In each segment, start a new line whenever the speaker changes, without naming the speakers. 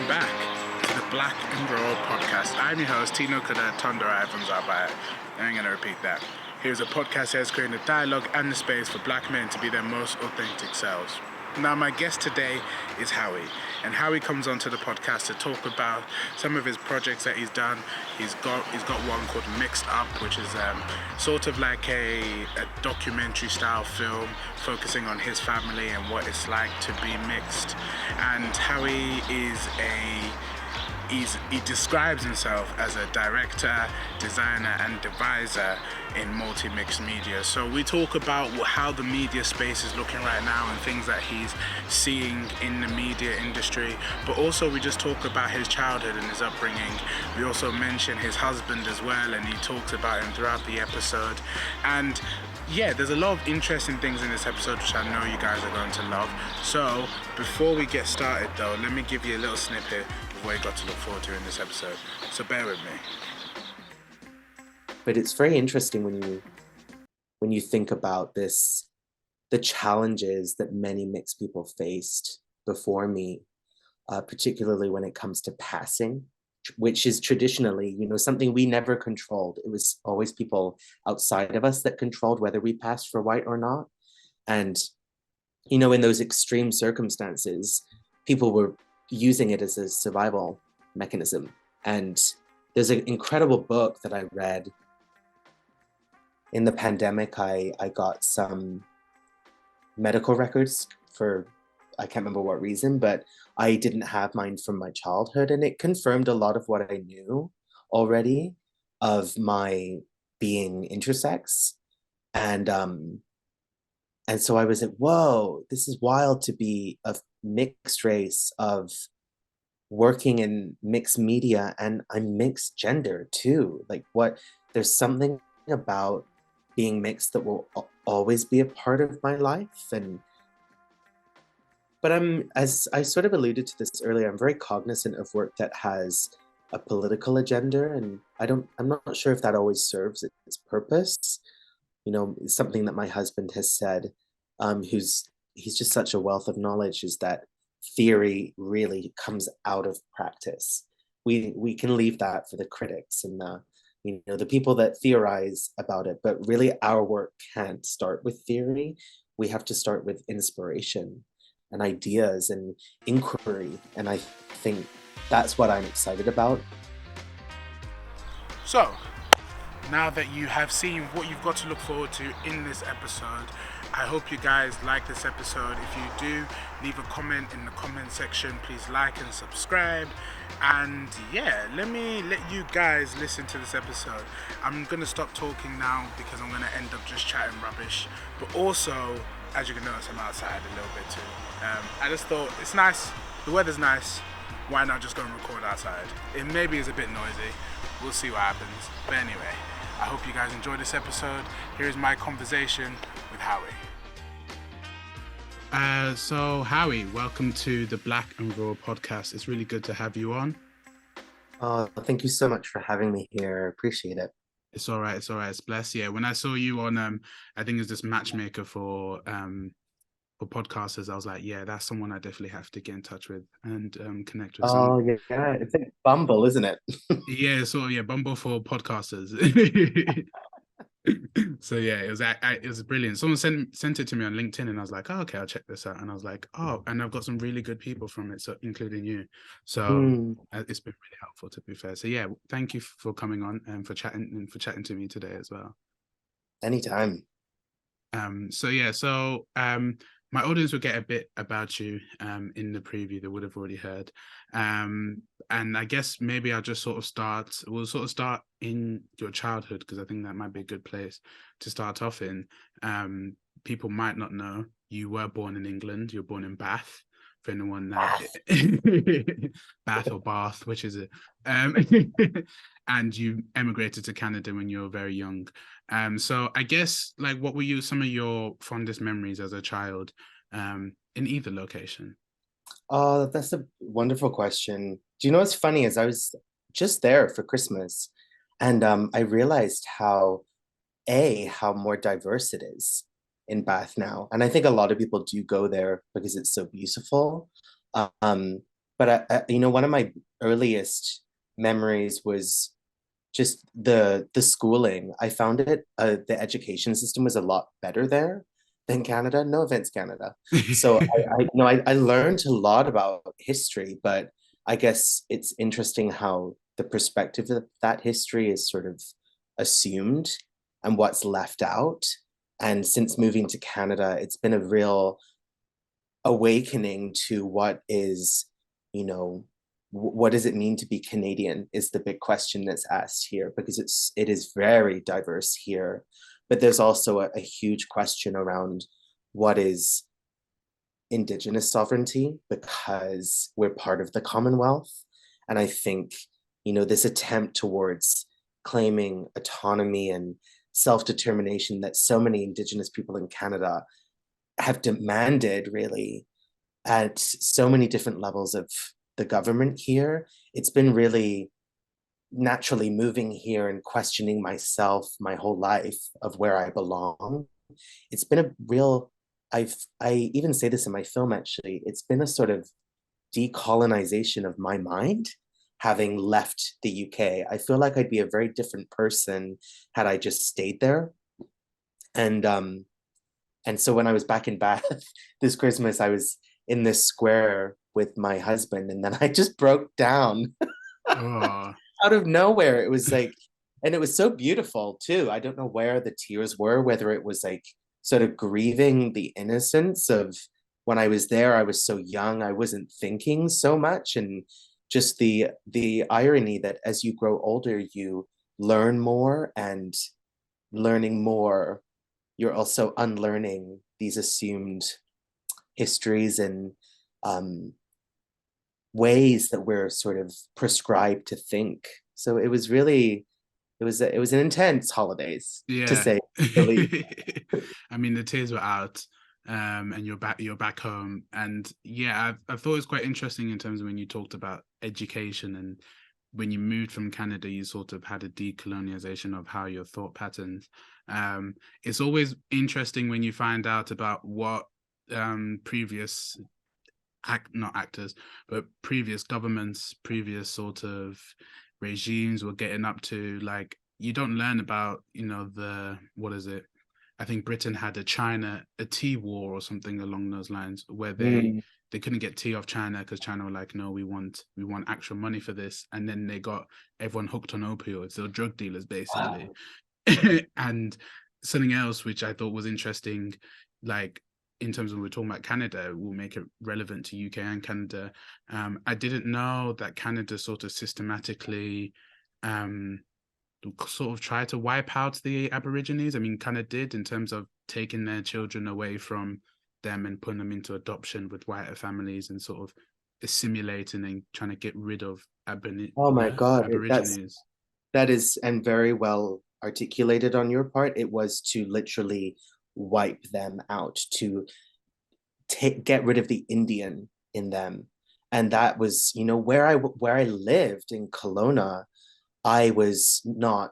welcome back to the Black and Raw podcast. I'm your host, Tino Kuda Tondo Ivans Abaya. I'm going to repeat that. Here's a podcast that is creating the dialogue and the space for black men to be their most authentic selves. Now, my guest today is Haui, and Haui comes onto the podcast to talk about some of his projects that he's done. He's got one called Mixed Up, which is sort of like a documentary style film focusing on his family and what it's like to be mixed. And Haui he describes himself as a director, designer, and deviser in multi-mixed media. So we talk about how the media space is looking right now and things that he's seeing in the media industry, but also we just talk about his childhood and his upbringing. We also mention his husband as well, and he talks about him throughout the episode. And yeah, there's a lot of interesting things in this episode which I know you guys are going to love. So before we get started though, let me give you a little snippet of what you got to look forward to in this episode. So bear with me.
But it's very interesting when you think about this, the challenges that many mixed people faced before me, particularly when it comes to passing, which is traditionally, something we never controlled. It was always people outside of us that controlled whether we passed for white or not. And, in those extreme circumstances, people were using it as a survival mechanism. And there's an incredible book that I read in the pandemic. I got some medical records for, I can't remember what reason, but I didn't have mine from my childhood, and it confirmed a lot of what I knew already of my being intersex. And so I was like, whoa, this is wild to be a mixed race, of working in mixed media, and I'm mixed gender too. There's something about being mixed that will always be a part of my life. But as I sort of alluded to this earlier, I'm very cognizant of work that has a political agenda, and I'm not sure if that always serves its purpose. Something that my husband has said, he's just such a wealth of knowledge, is that theory really comes out of practice. We can leave that for the critics and the people that theorize about it, but really our work can't start with theory. We have to start with inspiration and ideas and inquiry. And I think that's what I'm excited about.
So, now that you have seen what you've got to look forward to in this episode, I hope you guys like this episode. If you do, leave a comment in the comment section. Please like and subscribe. And yeah, let me let you guys listen to this episode. I'm going to stop talking now because I'm going to end up just chatting rubbish. But also, as you can notice, I'm outside a little bit too. I just thought it's nice. The weather's nice. Why not just go and record outside? It maybe is a bit noisy. We'll see what happens. But anyway, I hope you guys enjoyed this episode. Here's my conversation with Haui. So Haui, welcome to the Black and Raw podcast. It's really good to have you on.
Thank you so much for having me here. I appreciate it.
It's all right. It's blessed. Yeah, when I saw you on, I think it's this matchmaker for podcasters, I was like, yeah, that's someone I definitely have to get in touch with and connect with.
Oh yeah, it's like Bumble, isn't it?
Yeah, Bumble for podcasters. So yeah, it was brilliant. Someone sent it to me on LinkedIn, and I was like, oh, okay, I'll check this out. And I was like, oh, and I've got some really good people from it, so including you. So it's been really helpful, to be fair. So yeah, thank you for coming on and for chatting to me today as well.
Anytime.
My audience will get a bit about you in the preview. They would have already heard. And I guess maybe I'll just we'll start in your childhood, because I think that might be a good place to start off in. People might not know, you were born in England. You're born in Bath, for anyone that Bath or Bath, which is it? And you emigrated to Canada when you were very young. So I guess, what were some of your fondest memories as a child in either location?
Oh, that's a wonderful question. Do you know what's funny is I was just there for Christmas, and I realized how more diverse it is in Bath now. And I think a lot of people do go there because it's so beautiful. But but one of my earliest memories was just the schooling. I found it the education system was a lot better there than Canada. No offense, Canada. So I learned a lot about history, but I guess it's interesting how the perspective of that history is sort of assumed and what's left out. And since moving to Canada, it's been a real awakening to what is, you know, what does it mean to be Canadian is the big question that's asked here, because it is very diverse here. But there's also a huge question around what is Indigenous sovereignty, because we're part of the Commonwealth. And I think, this attempt towards claiming autonomy and self-determination that so many Indigenous people in Canada have demanded, really, at so many different levels of the government here. It's been really naturally moving here and questioning myself my whole life of where I belong. It's been a real, I even say this in my film, actually, it's been a sort of decolonization of my mind having left the UK. I feel like I'd be a very different person had I just stayed there. And so when I was back in Bath this Christmas, I was in this square with my husband, and then I just broke down
Oh.
out of nowhere. It was like, and it was so beautiful too. I don't know where the tears were, whether it was like sort of grieving the innocence of when I was there. I was so young, I wasn't thinking so much, and just the irony that as you grow older, you learn more, and learning more, you're also unlearning these assumed histories and ways that we're sort of prescribed to think. So it was really, it was an intense holidays, to
Yeah.
say the least.
I mean, the tears were out, and you're back home. And yeah, I thought it was quite interesting in terms of when you talked about education, and when you moved from Canada, you sort of had a decolonization of how your thought patterns. It's always interesting when you find out about what previous not actors, but previous governments, previous sort of regimes were getting up to. Like, you don't learn about, the, what is it? I think Britain had a tea war or something along those lines, where they
Mm.
they couldn't get tea off China because China were like, no, we want actual money for this, and then they got everyone hooked on opioids. They were drug dealers basically.
Wow.
And something else which I thought was interesting, like in terms of when we're talking about Canada, will make it relevant to UK and Canada. I didn't know that Canada sort of systematically sort of try to wipe out the Aborigines. I mean, kind of did, in terms of taking their children away from them and putting them into adoption with whiter families, and sort of assimilating and trying to get rid of
Oh my God,
Aborigines.
that is, and very well articulated on your part. It was to literally wipe them out, to get rid of the Indian in them. And that was, where I lived in Kelowna. I was not,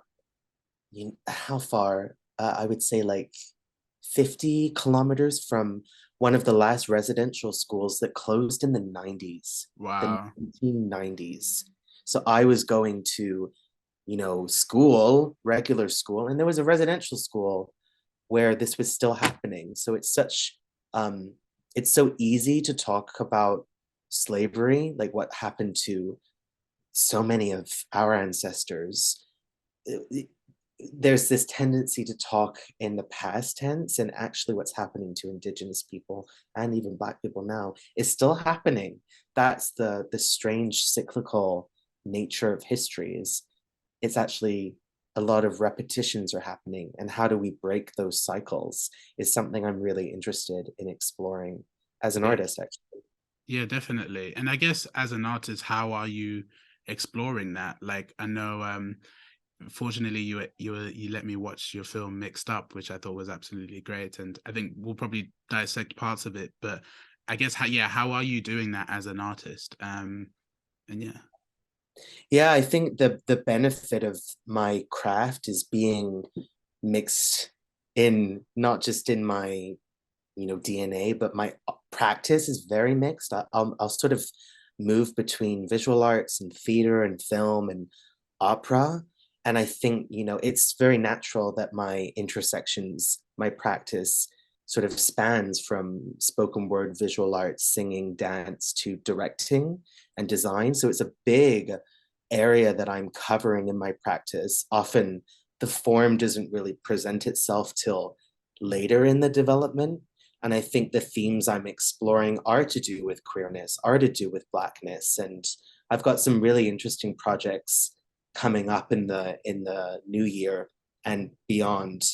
how far? I would say like 50 kilometers from one of the last residential schools that closed in the 90s, the
Wow.
1990s. So I was going to, school, regular school, and there was a residential school where this was still happening. So it's so easy to talk about slavery, like what happened to so many of our ancestors. There's this tendency to talk in the past tense, and actually what's happening to Indigenous people and even Black people now is still happening. That's the strange cyclical nature of history. Is it's actually a lot of repetitions are happening, and how do we break those cycles is something I'm really interested in exploring as an
Yeah.
artist, actually.
Yeah, definitely. And I guess as an artist, how are you exploring that? Like, I know, fortunately, you let me watch your film Mixed Up, which I thought was absolutely great, and I think we'll probably dissect parts of it. But I guess, how are you doing that as an artist? And yeah.
Yeah, I think the benefit of my craft is being mixed in, not just in my DNA, but my practice is very mixed. I'll sort of move between visual arts and theater and film and opera. And I think, it's very natural that my intersections, my practice sort of spans from spoken word, visual arts, singing, dance to directing and design. So it's a big area that I'm covering in my practice. Often the form doesn't really present itself till later in the development. And I think the themes I'm exploring are to do with queerness, are to do with Blackness. And I've got some really interesting projects coming up in the new year and beyond.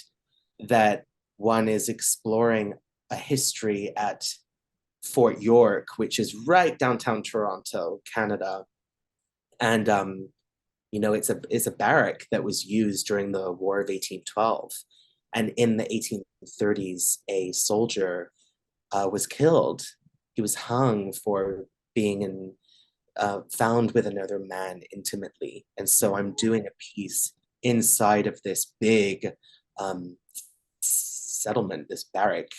That one is exploring a history at Fort York, which is right downtown Toronto, Canada. And it's a barrack that was used during the War of 1812. And in the 1830s, a soldier was killed. He was hung for being found with another man intimately. And so I'm doing a piece inside of this big settlement, this barrack,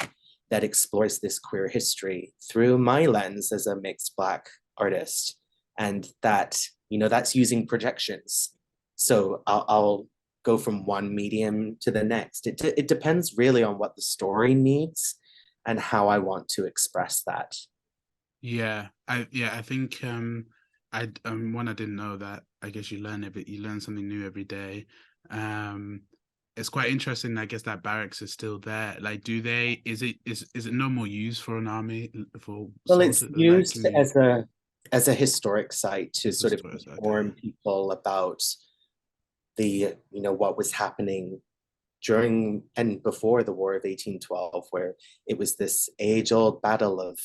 that explores this queer history through my lens as a mixed Black artist. And that's using projections. So I'll go from one medium to the next. It depends really on what the story needs and how I want to express that.
I think one, I didn't know that. I guess you learn something new every day. It's quite interesting. I guess that barracks is still there. Like, is it no more used for an army for
Well, it's
soldiers? Like,
used as a historic site to sort of
okay.
inform people about what was happening during and before the War of 1812, where it was this age-old battle of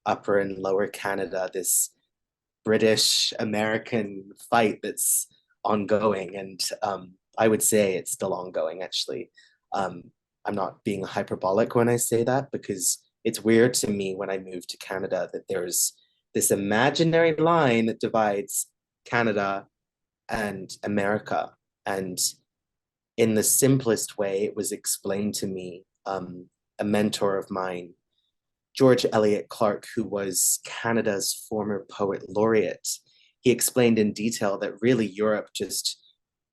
Upper and Lower Canada, this British American fight that's ongoing. And I would say it's still ongoing, actually. Um, I'm not being hyperbolic when I say that, because it's weird to me when I moved to Canada that there's this imaginary line that divides Canada and America. And in the simplest way, it was explained to me. A mentor of mine, George Eliot Clark, who was Canada's former poet laureate, he explained in detail that really Europe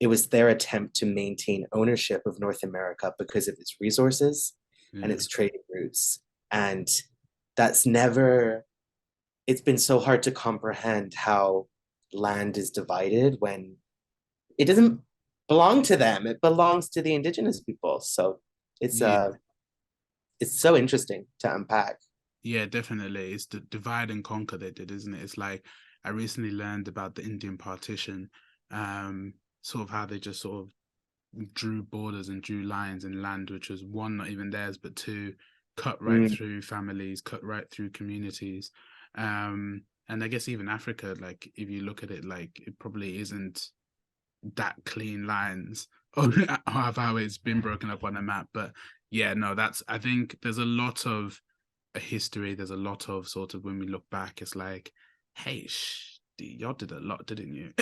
it was their attempt to maintain ownership of North America because of its resources and
Yeah.
its trading routes. And it's been so hard to comprehend how land is divided when it doesn't belong to them. It belongs to the indigenous people. So it's
Yeah.
uh it's so interesting to unpack.
Yeah, definitely. It's the divide and conquer they did, isn't it? It's like I recently learned about the Indian partition, sort of how they just sort of drew borders and drew lines in land, which was one, not even theirs, but two, cut right
Mm.
through families, cut right through communities. And I guess even Africa, like if you look at it, like it probably isn't that clean lines of how it's been broken up on a map. But yeah, no, I think there's a lot of a history. There's a lot of sort of when we look back, it's like, hey, y'all did a lot, didn't you?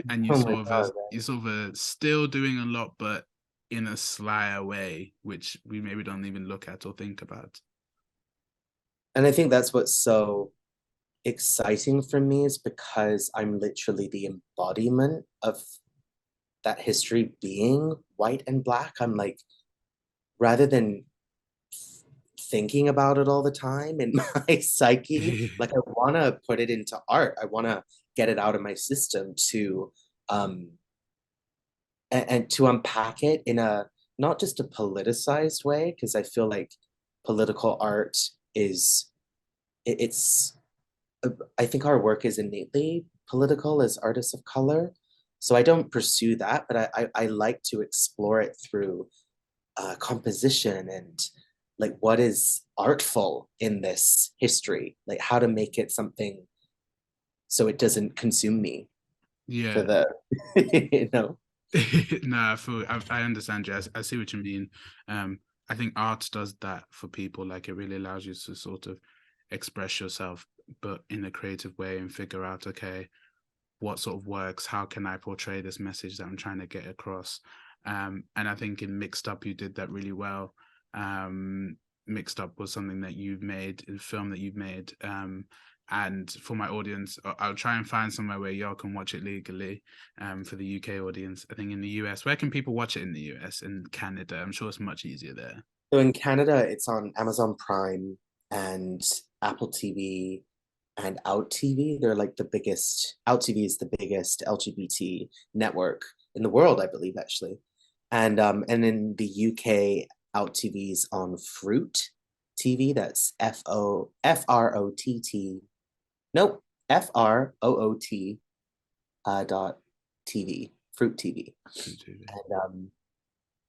And
Oh my God.
you sort of still doing a lot, but in a slyer way, which we maybe don't even look at or think about.
And I think that's what's so exciting for me, is because I'm literally the embodiment of that history being white and Black. I'm like, rather than thinking about it all the time in my psyche, like I want to put it into art. I want to get it out of my system to um and to unpack it in a not just a politicized way, because I feel like political art is it's I think our work is innately political as artists of color. So I don't pursue that, but I like to explore it through composition and like what is artful in this history, like how to make it something so it doesn't consume me for
Yeah.
the, you know.
No, I understand you. I see what you mean. I think art does that for people. Like it really allows you to sort of express yourself, but in a creative way and figure out, okay, what sort of works? How can I portray this message that I'm trying to get across? And I think in Mixed Up, you did that really well. Mixed Up was something that you've made, a film that you've made. And for my audience, I'll try and find somewhere where y'all can watch it legally. For the UK audience, I think in the US, where can people watch it in the US and Canada? I'm sure it's much easier there.
So in Canada, it's on Amazon Prime and Apple TV and Out TV. They're like the biggest, Out TV is the biggest LGBT network in the world, I believe, actually. And in the UK, Out TV's on Fruit TV. That's FROTT. Nope, FROOT dot TV, Fruit TV.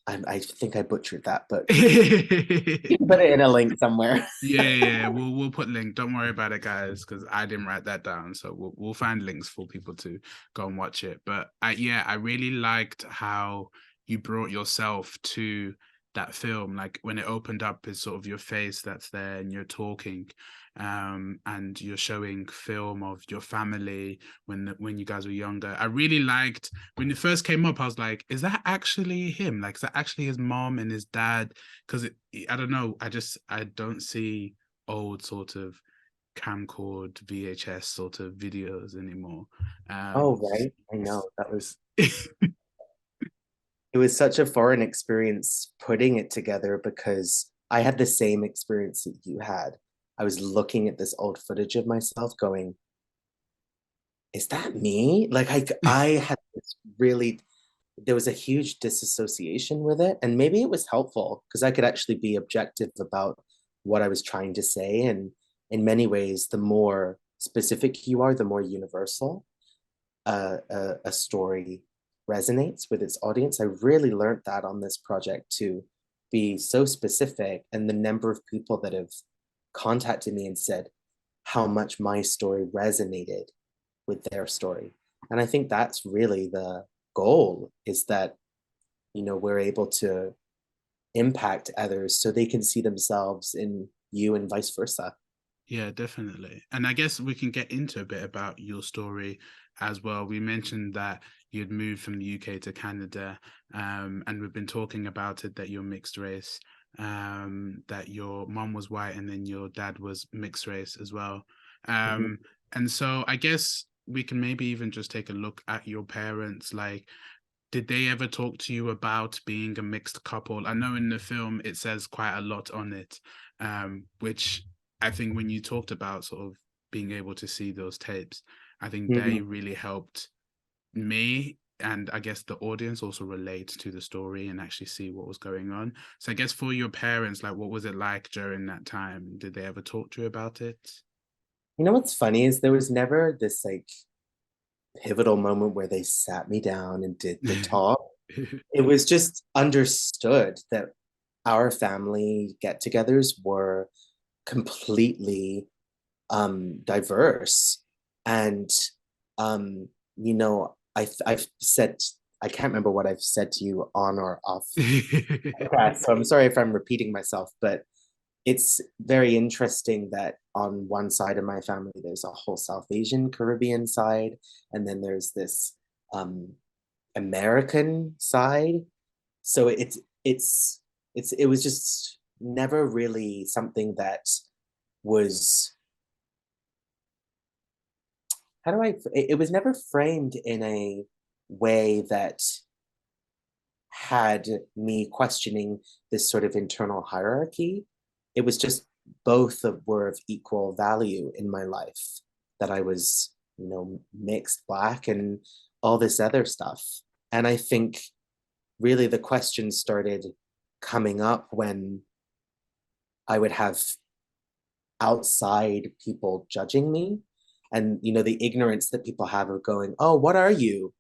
And I think I butchered that, but you can put it in a link somewhere.
Yeah, we'll put link. Don't worry about it, guys, because I didn't write that down. So we'll find links for people to go and watch it. But I really liked how you brought yourself to that film. Like when it opened up, is sort of your face that's there, and you're talking, and you're showing film of your family when you guys were younger. I really liked when it first came up. I was like, is that actually him? Like, is that actually his mom and his dad? Because I don't know. I don't see old sort of camcord VHS sort of videos anymore.
Oh, right. I know. It was such a foreign experience putting it together because I had the same experience that you had. I was looking at this old footage of myself going, is that me? Like I had this really, there was a huge disassociation with it. And maybe it was helpful because I could actually be objective about what I was trying to say. And in many ways, the more specific you are, the more universal a story resonates with its audience. I really learned that on this project to be so specific, and the number of people that have contacted me and said how much my story resonated with their story. And I think that's really the goal, is that, you know, we're able to impact others so they can see themselves in you and vice versa.
Yeah, definitely. And I guess we can get into a bit about your story as well. We mentioned that you'd moved from the UK to Canada, and we've been talking about it, that you're mixed race, that your mom was white and then your dad was mixed race as well.
Mhm.
And so I guess we can maybe even just take a look at your parents. Like, did they ever talk to you about being a mixed couple? I know in the film it says quite a lot on it, which I think when you talked about sort of being able to see those tapes, I think they
Mhm.
really helped me, and I guess the audience also relate to the story and actually see what was going on. So I guess for your parents, like, what was it like during that time? Did they ever talk to you about it?
You know what's funny is there was never this like pivotal moment where they sat me down and did the talk. It was just understood that our family get-togethers were completely diverse. And um, you know, I've said, I can't remember what I've said to you on or off. So I'm sorry if I'm repeating myself, but it's very interesting that on one side of my family, there's a whole South Asian Caribbean side, and then there's this um, American side. So it was just never really something that was, how do I, it was never framed in a way that had me questioning this sort of internal hierarchy. It was just both were of equal value in my life, that I was, you know, mixed black and all this other stuff. And I think really the questions started coming up when I would have outside people judging me, and you know, the ignorance that people have of going, oh, what are you?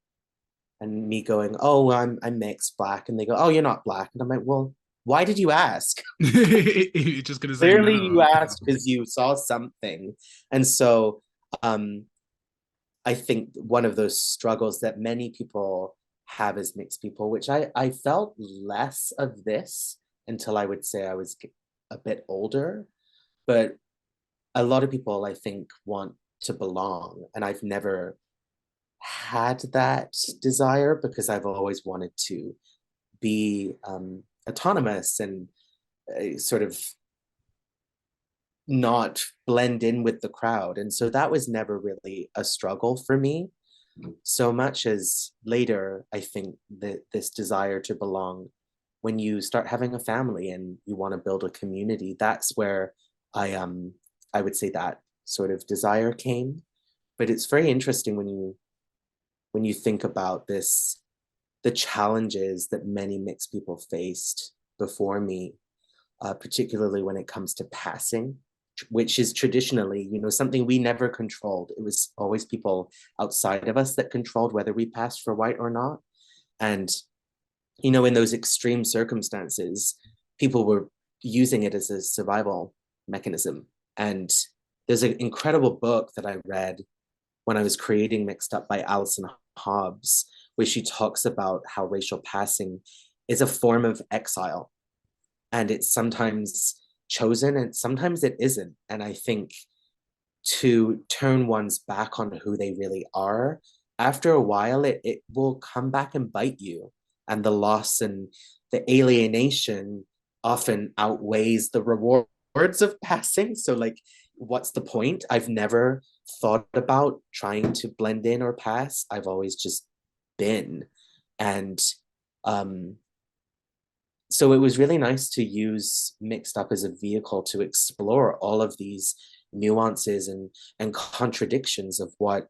And me going, oh, I'm mixed black, and they go, oh, you're not black, and I'm like, well, why did you ask?
You're just gonna say
Clearly you
no.
asked because you saw something. And so um I think one of those struggles that many people have as mixed people, which I felt less of this until I would say I was a bit older, but a lot of people I think want to belong, and I've never had that desire because I've always wanted to be autonomous and sort of not blend in with the crowd. And so that was never really a struggle for me, so much as later, I think that this desire to belong, when you start having a family and you want to build a community, that's where I would say that sort of desire came. But it's very interesting when you think about this, the challenges that many mixed people faced before me, particularly when it comes to passing, which is traditionally, something we never controlled. It was always people outside of us that controlled whether we passed for white or not. And, in those extreme circumstances, people were using it as a survival mechanism. And there's an incredible book that I read when I was creating Mixed Up by Alison Hobbs, where she talks about how racial passing is a form of exile, and it's sometimes chosen and sometimes it isn't. And I think to turn one's back on who they really are, after a while, it will come back and bite you. And the loss and the alienation often outweighs the rewards of passing. So, like, what's the point? I've never thought about trying to blend in or pass. I've always just been. And so it was really nice to use Mixed Up as a vehicle to explore all of these nuances and contradictions of what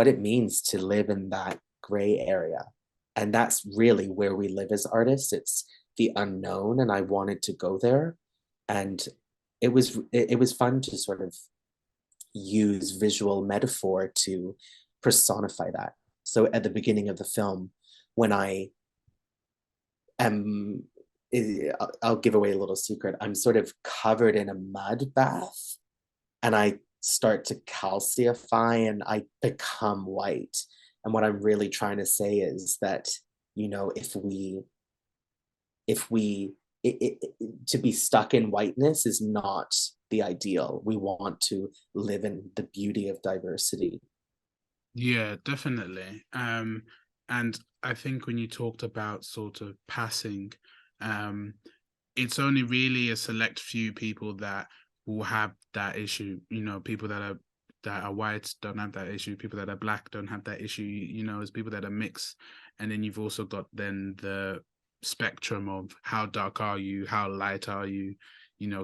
it means to live in that gray area. And that's really where we live as artists. It's the unknown, and I wanted to go there. And it was fun to sort of use visual metaphor to personify that. So at the beginning of the film, when I am, I'll give away a little secret, I'm sort of covered in a mud bath, and I start to calcify and I become white. And what I'm really trying to say is that, if we to be stuck in whiteness is not the ideal. We want to live in the beauty of diversity.
Yeah, definitely. And I think when you talked about sort of passing, um, it's only really a select few people that will have that issue. People that are white don't have that issue. People that are black don't have that issue. As people that are mixed, and then you've also got then the spectrum of how dark are you, how light are you.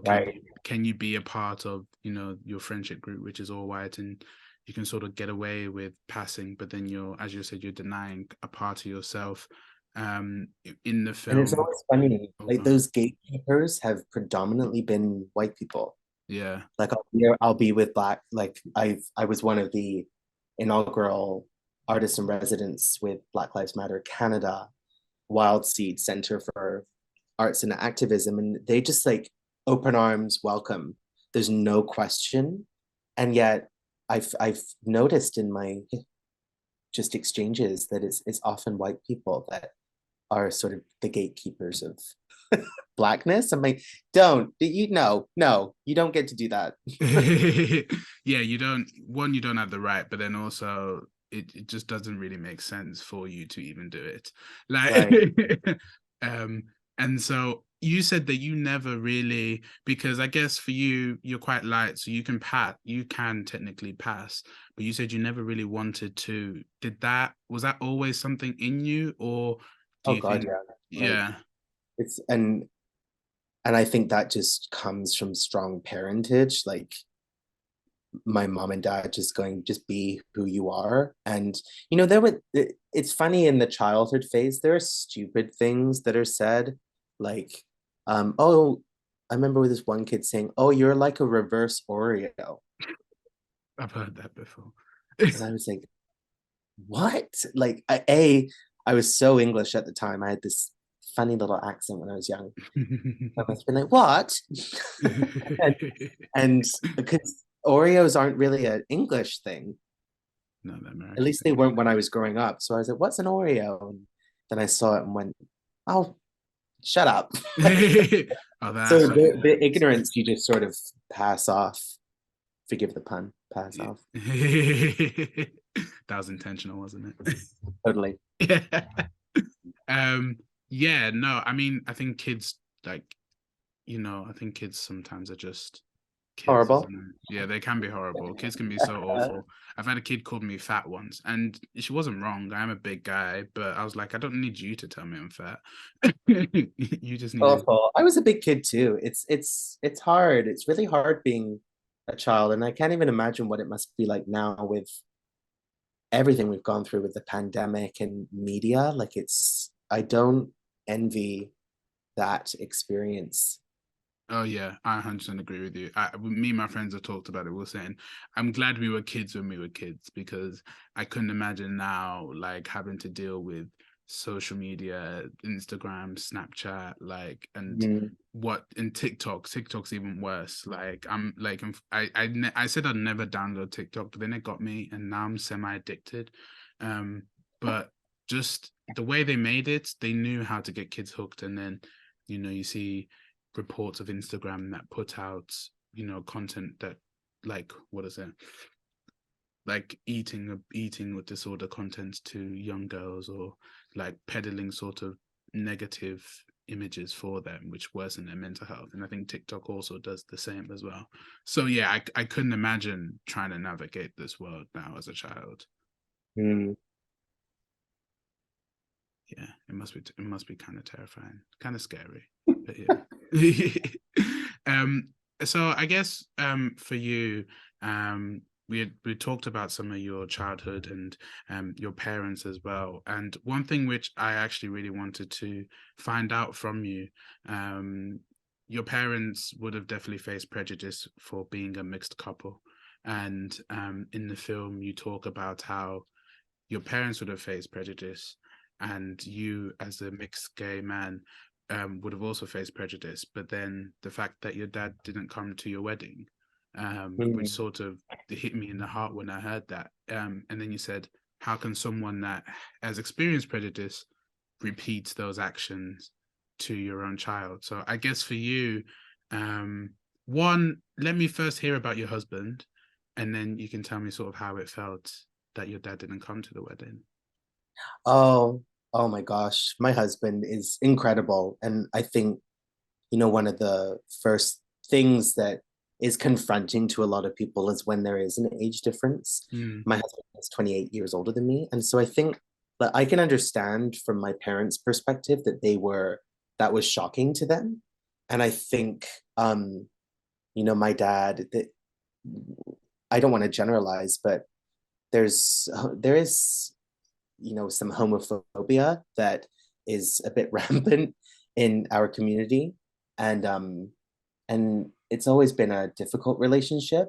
Right.
Can you be a part of your friendship group, which is all white, and you can sort of get away with passing, but then as you said, you're denying a part of yourself. In the
And it's
film.
always funny, like
Okay.
those gatekeepers have predominantly been white people.
Yeah.
Like I'll be with black, like I was one of the inaugural artists in residence with Black Lives Matter Canada, Wild Seed Center for Arts and Activism, and they just like open arms welcome. There's no question. And yet I've noticed in my just exchanges that it's often white people that are sort of the gatekeepers of blackness. I'm like, don't you know, no, you don't get to do that.
Yeah, you don't have the right, but then also it just doesn't really make sense for you to even do it.
Right.
Like um and so you said that you never really, because I guess for you, you're quite light, so you can technically pass, but you said you never really wanted to. Was that always something in you, or do
Oh
you
God,
think?
yeah. Like
Yeah.
it's and I think that just comes from strong parentage. Like my mom and dad just going, just be who you are. And there would it's funny, in the childhood phase there are stupid things that are said, like oh, I remember with this one kid saying, oh, you're like a reverse Oreo.
I've heard that before.
And I was like, what? Like, I was so English at the time. I had this funny little accent when I was young. I was been like, what? and, and because Oreos aren't really an English thing.
No, the
At
American
least they
thing.
weren't when I was growing up. So I was like, what's an Oreo? And then I saw it and went, oh, shut up.
Oh,
So
that's
the
hilarious.
ignorance you just sort of pass off. Forgive the pun, pass off.
That was intentional, wasn't it?
Totally.
Yeah. Um, yeah, no, I mean, I think kids like, I think kids sometimes are just kids,
Horrible.
isn't it? Yeah, they can be horrible. Kids can be so awful. I've had a kid called me fat once, and she wasn't wrong. I'm a big guy, but I was like, I don't need you to tell me I'm fat. You just need to.
Awful. I was a big kid too. It's hard. It's really hard being a child, and I can't even imagine what it must be like now with everything we've gone through with the pandemic and media. Like I don't envy that experience.
Oh yeah, I 100% agree with you. Me and my friends have talked about it. We are saying I'm glad we were kids when we were kids because I couldn't imagine now like having to deal with social media, Instagram, Snapchat, like and
Mhm.
what in TikTok. TikTok's even worse. Like I said I'd never download TikTok, but then it got me, and now I'm semi addicted. But just the way they made it, they knew how to get kids hooked, and then you see reports of Instagram that put out, content that like what is it? Like eating with disorder content to young girls or like peddling sort of negative images for them which worsen their mental health, and I think TikTok also does the same as well. So yeah, I couldn't imagine trying to navigate this world now as a child.
Mm.
Yeah, it must be kind of terrifying, kind of scary, but yeah. um so I guess for you, we talked about some of your childhood and your parents as well, and one thing which I actually really wanted to find out from you, your parents would have definitely faced prejudice for being a mixed couple, and in the film you talk about how your parents would have faced prejudice, and you, as a mixed gay man, would have also faced prejudice. But then the fact that your dad didn't come to your wedding, which
Mm.
sort of hit me in the heart when I heard that. And then you said, how can someone that has experienced prejudice repeat those actions to your own child? So I guess for you, one, let me first hear about your husband, and then you can tell me sort of how it felt that your dad didn't come to the wedding.
Oh, oh my gosh. My husband is incredible. And I think, one of the first things that is confronting to a lot of people is when there is an age difference.
Mm,
My husband is 28 years older than me. And so I think that I can understand from my parents' perspective that was shocking to them. And I think, my dad, that I don't want to generalize, but there is some homophobia that is a bit rampant in our community, and it's always been a difficult relationship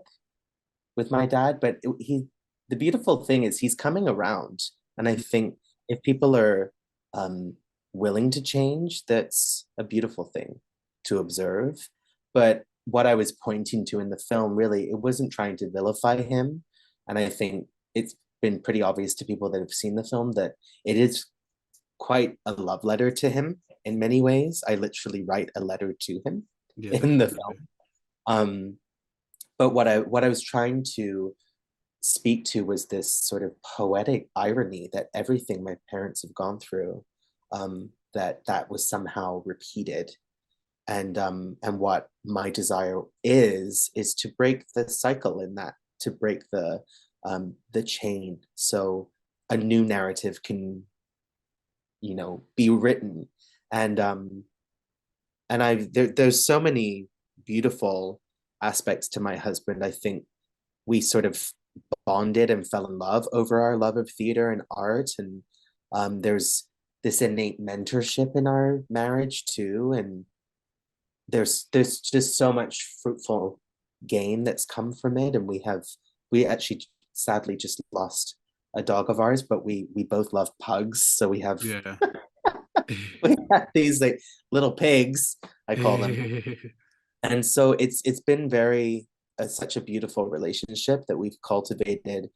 with my dad. But the beautiful thing is he's coming around, and I think if people are um, willing to change, that's a beautiful thing to observe. But what I was pointing to in the film, really, it wasn't trying to vilify him, and I think it's been pretty obvious to people that have seen the film that it is quite a love letter to him in many ways. I literally write a letter to him
yeah,
in the
definitely.
film. But what I was trying to speak to was this sort of poetic irony that everything my parents have gone through, that was somehow repeated, and what my desire is to break the cycle in that, to break the chain, so a new narrative can be written. And um and there's so many beautiful aspects to my husband. I think we sort of bonded and fell in love over our love of theater and art, and there's this innate mentorship in our marriage too, and there's just so much fruitful gain that's come from it. And we actually sadly just lost a dog of ours, but we both love pugs, so we have
Yeah.
we have these like little pigs, I call them. And so it's been such a beautiful relationship that we've cultivated,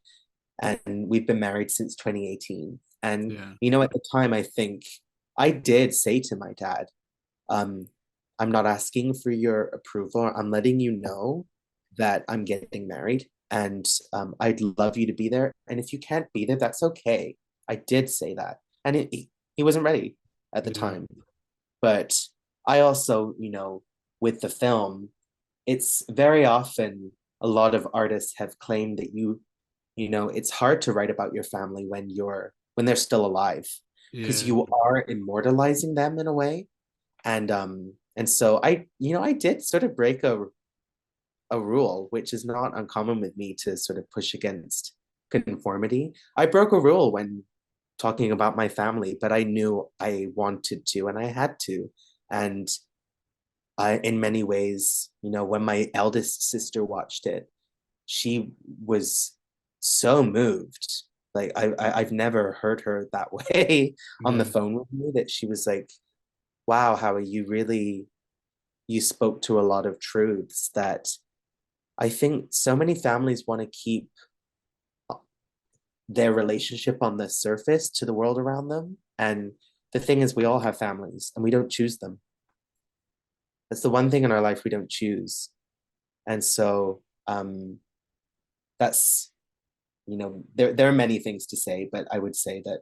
and we've been married since 2018. And
Yeah.
at the time, I think I did say to my dad, um, I'm not asking for your approval. I'm letting you know that I'm getting married, and I'd love you to be there. And if you can't be there, that's okay. I did say that. And he wasn't ready at the
Yeah.
time. But I also, with the film, it's very often a lot of artists have claimed that you know, it's hard to write about your family when they're still alive because
Yeah,
you are immortalizing them in a way. And so I did sort of break a rule, which is not uncommon with me to sort of push against conformity. I broke a rule when talking about my family, but I knew I wanted to and I had to. And in many ways, you know, when my eldest sister watched it, she was so moved. Like I've never heard her that way on the
yeah,
phone with me, that she was like, wow, Howie, you spoke to a lot of truths that I think so many families want to keep their relationship on the surface to the world around them. And the thing is, we all have families and we don't choose them. That's the one thing in our life we don't choose. And so that's, you know, there are many things to say, but I would say that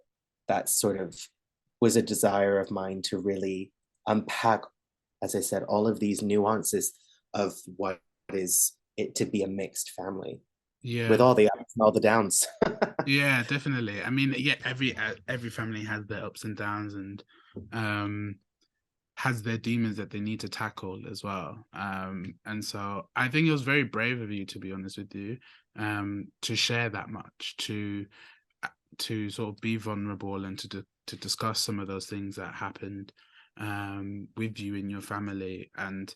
that sort of was a desire of mine to really unpack, as I said, all of these nuances of what is it to be a mixed family with
yeah.
all the ups and all the downs.
Yeah, definitely. I mean, yeah, every family has their ups and downs, and um has their demons that they need to tackle as well. And so I think it was very brave of you, to be honest with you, to share that much, to sort of be vulnerable and to discuss some of those things that happened with you in your family. And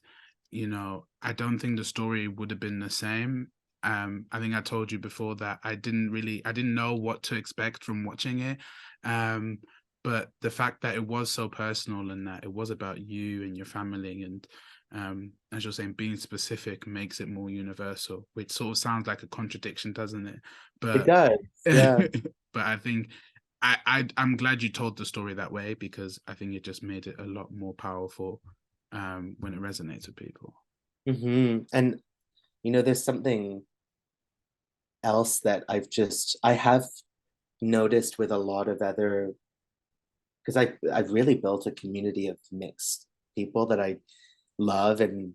you know, I don't think the story would have been the same. I think I told you before that I didn't know what to expect from watching it. But the fact that it was so personal and that it was about you and your family, and as you're saying, being specific makes it more universal, which sort of sounds like a contradiction, doesn't it?
It
But
does, yeah.
but I think I'm glad you told the story that way, because I think it just made it a lot more powerful when it resonates with people.
And you know, there's something else that I have noticed with a lot of other, because I've really built a community of mixed people that I love. And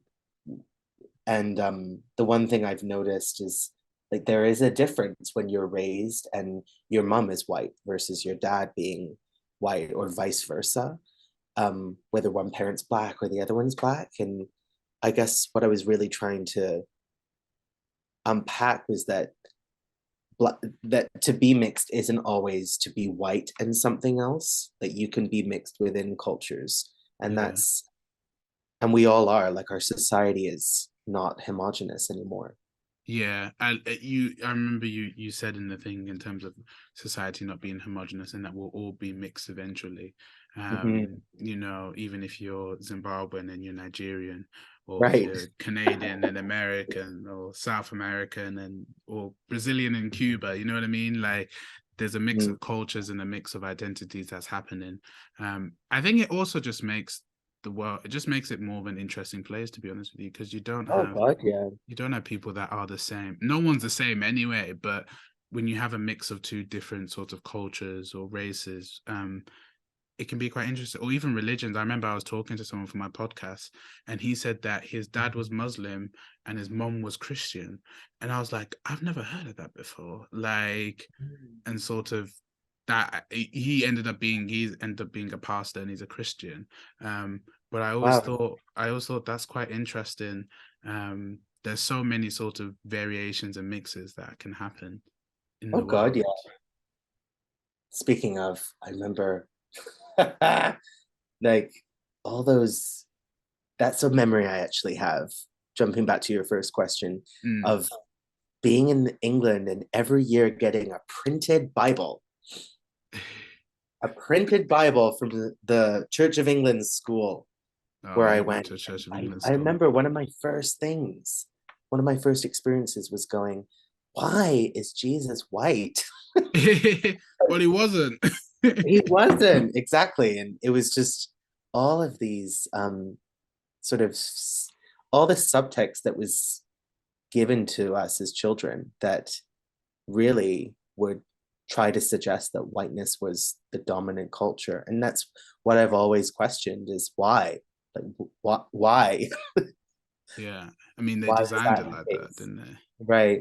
the one thing I've noticed is like there is a difference when you're raised and your mom is white versus your dad being white, or vice versa. Whether one parent's black or the other one's black. And I guess what I was really trying to unpack was that that to be mixed isn't always to be white and something else, that you can be mixed within cultures. And
Yeah.
that's, and we all are, like, our society is not homogenous anymore.
Yeah, I remember you said in the thing, in terms of society not being homogenous and that we'll all be mixed eventually.
Mm-hmm.
You know, even if you're Zimbabwean and you're Nigerian, or if
Right.
you're Canadian and American, or South American and or Brazilian and Cuba, you know what I mean? Like there's a mix
Mm.
of cultures and a mix of identities that's happening. I think it also just makes the world, it just makes it more of an interesting place, to be honest with you, because
Oh God, yeah.
you don't have people that are the same. No one's the same anyway, but when you have a mix of two different sorts of cultures or races, it can be quite interesting. Or even religions. I remember I was talking to someone for my podcast, and he said that his dad was Muslim and his mom was Christian. And I was like, I've never heard of that before. Like, and sort of that he ended up being a pastor, and he's a Christian. But
Wow.
I always thought that's quite interesting. There's so many sort of variations and mixes that can happen in
Oh
the
God, yeah.
world.
Speaking of, I remember like all those, that's a memory I actually have, jumping back to your first question,
Mm.
of being in England and every year getting a printed Bible from the Church of England school
Oh,
where I
you went
went.
to a Church of
I,
England
I
school.
remember one of my first experiences was going, why is Jesus white?
Well, he wasn't.
He wasn't, exactly. And it was just all of these sort of all the subtext that was given to us as children that really would try to suggest that whiteness was the dominant culture. And that's what I've always questioned, is why? Like, why?
Yeah. I mean, they
Why is
designed
that
it like
the
that,
case?
didn't they?
Right.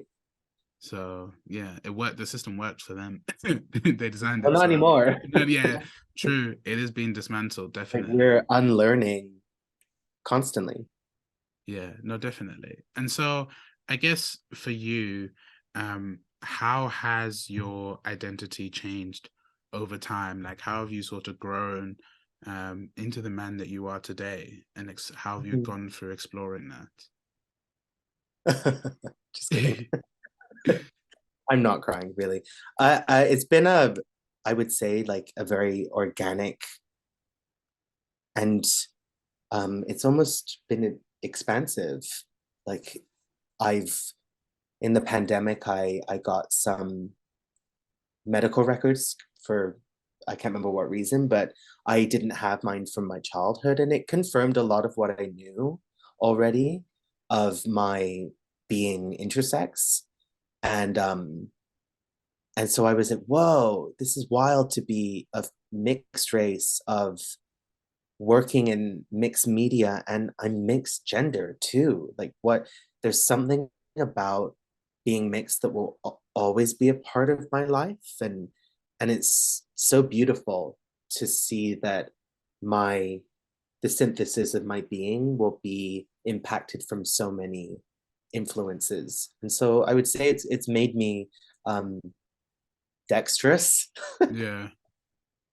So yeah, it worked. The system worked for them. They designed
Well,
it
not
so.
anymore.
No, yeah, true. It is being dismantled,
Like
definitely.
we're unlearning constantly.
Yeah, no, definitely. And so I guess for you, how has your identity changed over time? Like how have you sort of grown into the man that you are today? And how have you
Mhm.
gone through exploring
Just kidding.
that?
I'm not crying, really. It's been I would say, like a very organic, and it's almost been expansive. Like I've in the pandemic, I got some medical records for, I can't remember what reason, but I didn't have mine from my childhood, and it confirmed a lot of what I knew already of my being intersex. And so I was like, whoa, this is wild to be a mixed race, of working in mixed media, and I'm mixed gender too. Like what, there's something about being mixed that will always be a part of my life. And it's so beautiful to see that my the synthesis of my being will be impacted from so many influences. And so I would say it's made me um dexterous
Yeah.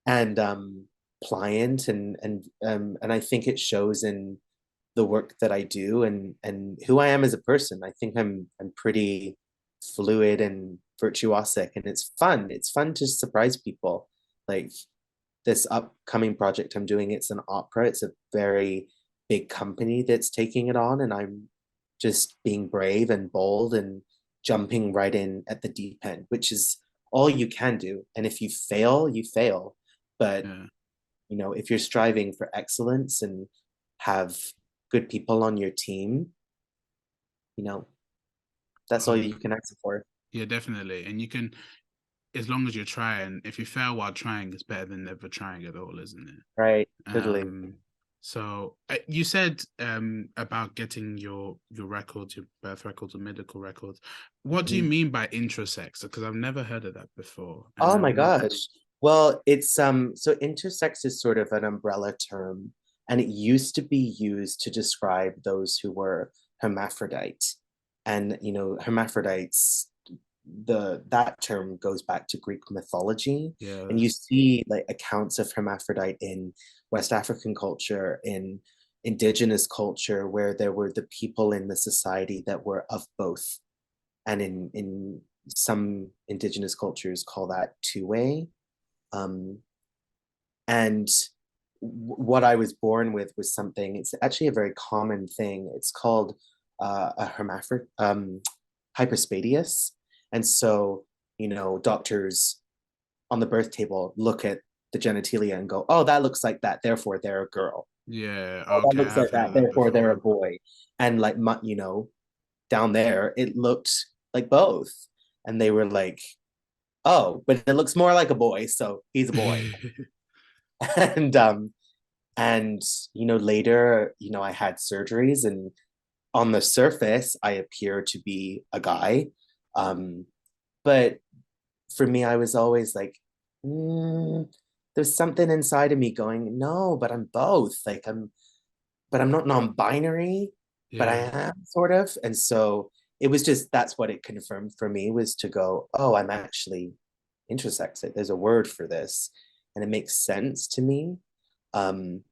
and pliant, and I think it shows in the work that I do, and who I am as a person. I think I'm pretty fluid and virtuosic, and it's fun. It's fun to surprise people. Like this upcoming project I'm doing, it's an opera. It's a very big company that's taking it on, and I'm just being brave and bold and jumping right in at the deep end, which is all you can do. And if you fail, you fail. But
Yeah.
if you're striving for excellence and have good people on your team, you know, that's
Oh,
all you can ask for.
yeah, definitely. And you can, as long as you're trying, if you fail while trying, it's better than never trying at all, isn't it?
Right. Totally.
Um, so you said about getting your records, your birth records or medical records. What do you
Mhm.
mean by intersex? Because I've never heard of that before, and
Oh my
I'm not.
gosh. Well, it's so intersex is sort of an umbrella term, and it used to be used to describe those who were hermaphrodite. And hermaphrodites, the that term goes back to Greek mythology, and you
Yes.
see like accounts of hermaphrodite in West African culture, in indigenous culture, where there were the people in the society that were of both. And in some indigenous cultures call that two-way. um, and what I was born with was something, it's actually a very common thing. It's called a hermaphrodite, hyperspadias. And so doctors on the birth table look at the genitalia and go, oh, that looks like that, therefore they're a girl.
Yeah.
Oh, that
Okay,
looks
I've
like
heard
that,
of that
therefore they're a
before.
boy. And like down there it looked like both, and they were like, oh, but it looks more like a boy, so he's a boy. and and later, I had surgeries, and on the surface I appear to be a guy. But for me, I was always like, there's something inside of me going, no, but I'm both. Like but I'm not non-binary, but I
Yeah.
am sort of. And so it was just, that's what it confirmed for me, was to go, oh, I'm actually intersex. There's a word for this, and it makes sense to me. Um,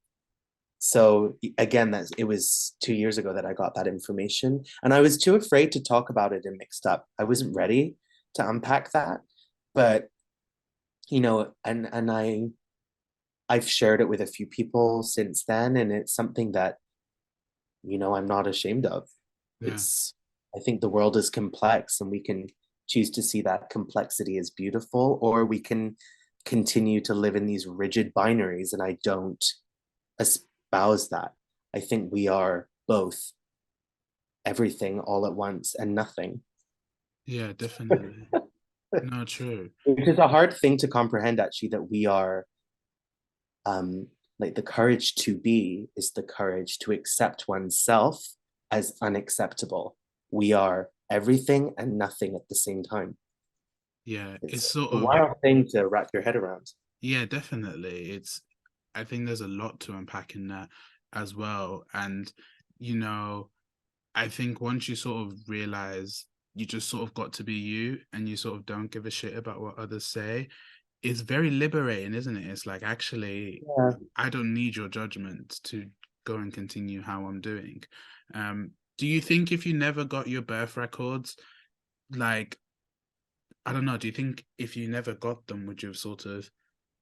so again, it was 2 years ago that I got that information, and I was too afraid to talk about it and mixed up. I wasn't ready to unpack that, but and I've shared it with a few people since then, and it's something that I'm not ashamed of.
Yeah.
It's I think the world is complex, and we can choose to see that complexity as beautiful, or we can continue to live in these rigid binaries, and I don't espouse that. I think we are both everything all at once and nothing.
Yeah, definitely. No, true.
Which is a hard thing to comprehend, actually, that we are like, the courage to be is the courage to accept oneself as unacceptable. We are everything and nothing at the same time.
Yeah, it's
It's
sort
a
of,
wild thing to wrap your head around.
yeah, definitely. I think there's a lot to unpack in that as well. And, you know, I think once you sort of realize you just sort of got to be you and you sort of don't give a shit about what others say, it's very liberating, isn't it? It's like, actually,
Yeah.
I don't need your judgment to go and continue how I'm doing. Do you think if you never got your birth records, like, I don't know, do you think if you never got them, would you have sort of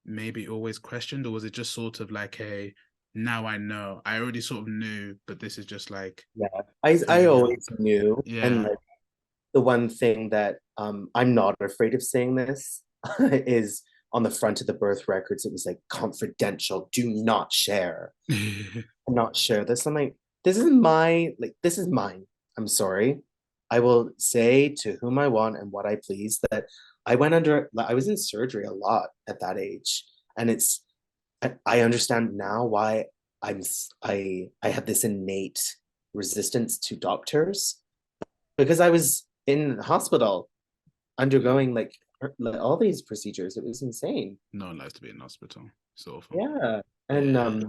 maybe always questioned, or was it just sort of like a now I know, I already sort of knew, but this is just like
Yeah. I
filling up?
always knew. And
Yeah.
like the one thing that I'm not afraid of saying this is on the front of the birth records, it was like confidential, do not share. Not share this. I'm like, this is mine. I'm sorry. I will say to whom I want and what I please that I was in surgery a lot at that age. And I understand now why I have this innate resistance to doctors because I was in hospital undergoing like all these procedures. It was insane.
No one likes to be in hospital. It's awful.
Yeah. And
Yeah.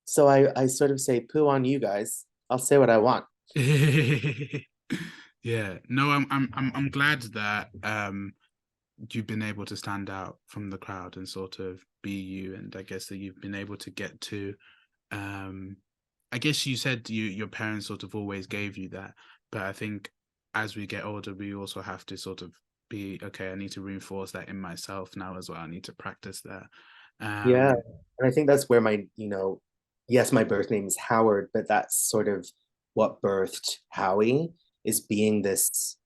so I sort of say poo on you guys. I'll say what I want.
Yeah. No, I'm glad that you've been able to stand out from the crowd and sort of be you, and I guess that you've been able to get to um I guess you said your parents sort of always gave you that, but I think as we get older we also have to sort of be okay, I need to reinforce that in myself now as well. I need to practice that.
Yeah.
um
And I think that's where yes, my birth name is Howard, but that's sort of what birthed Howie is being this.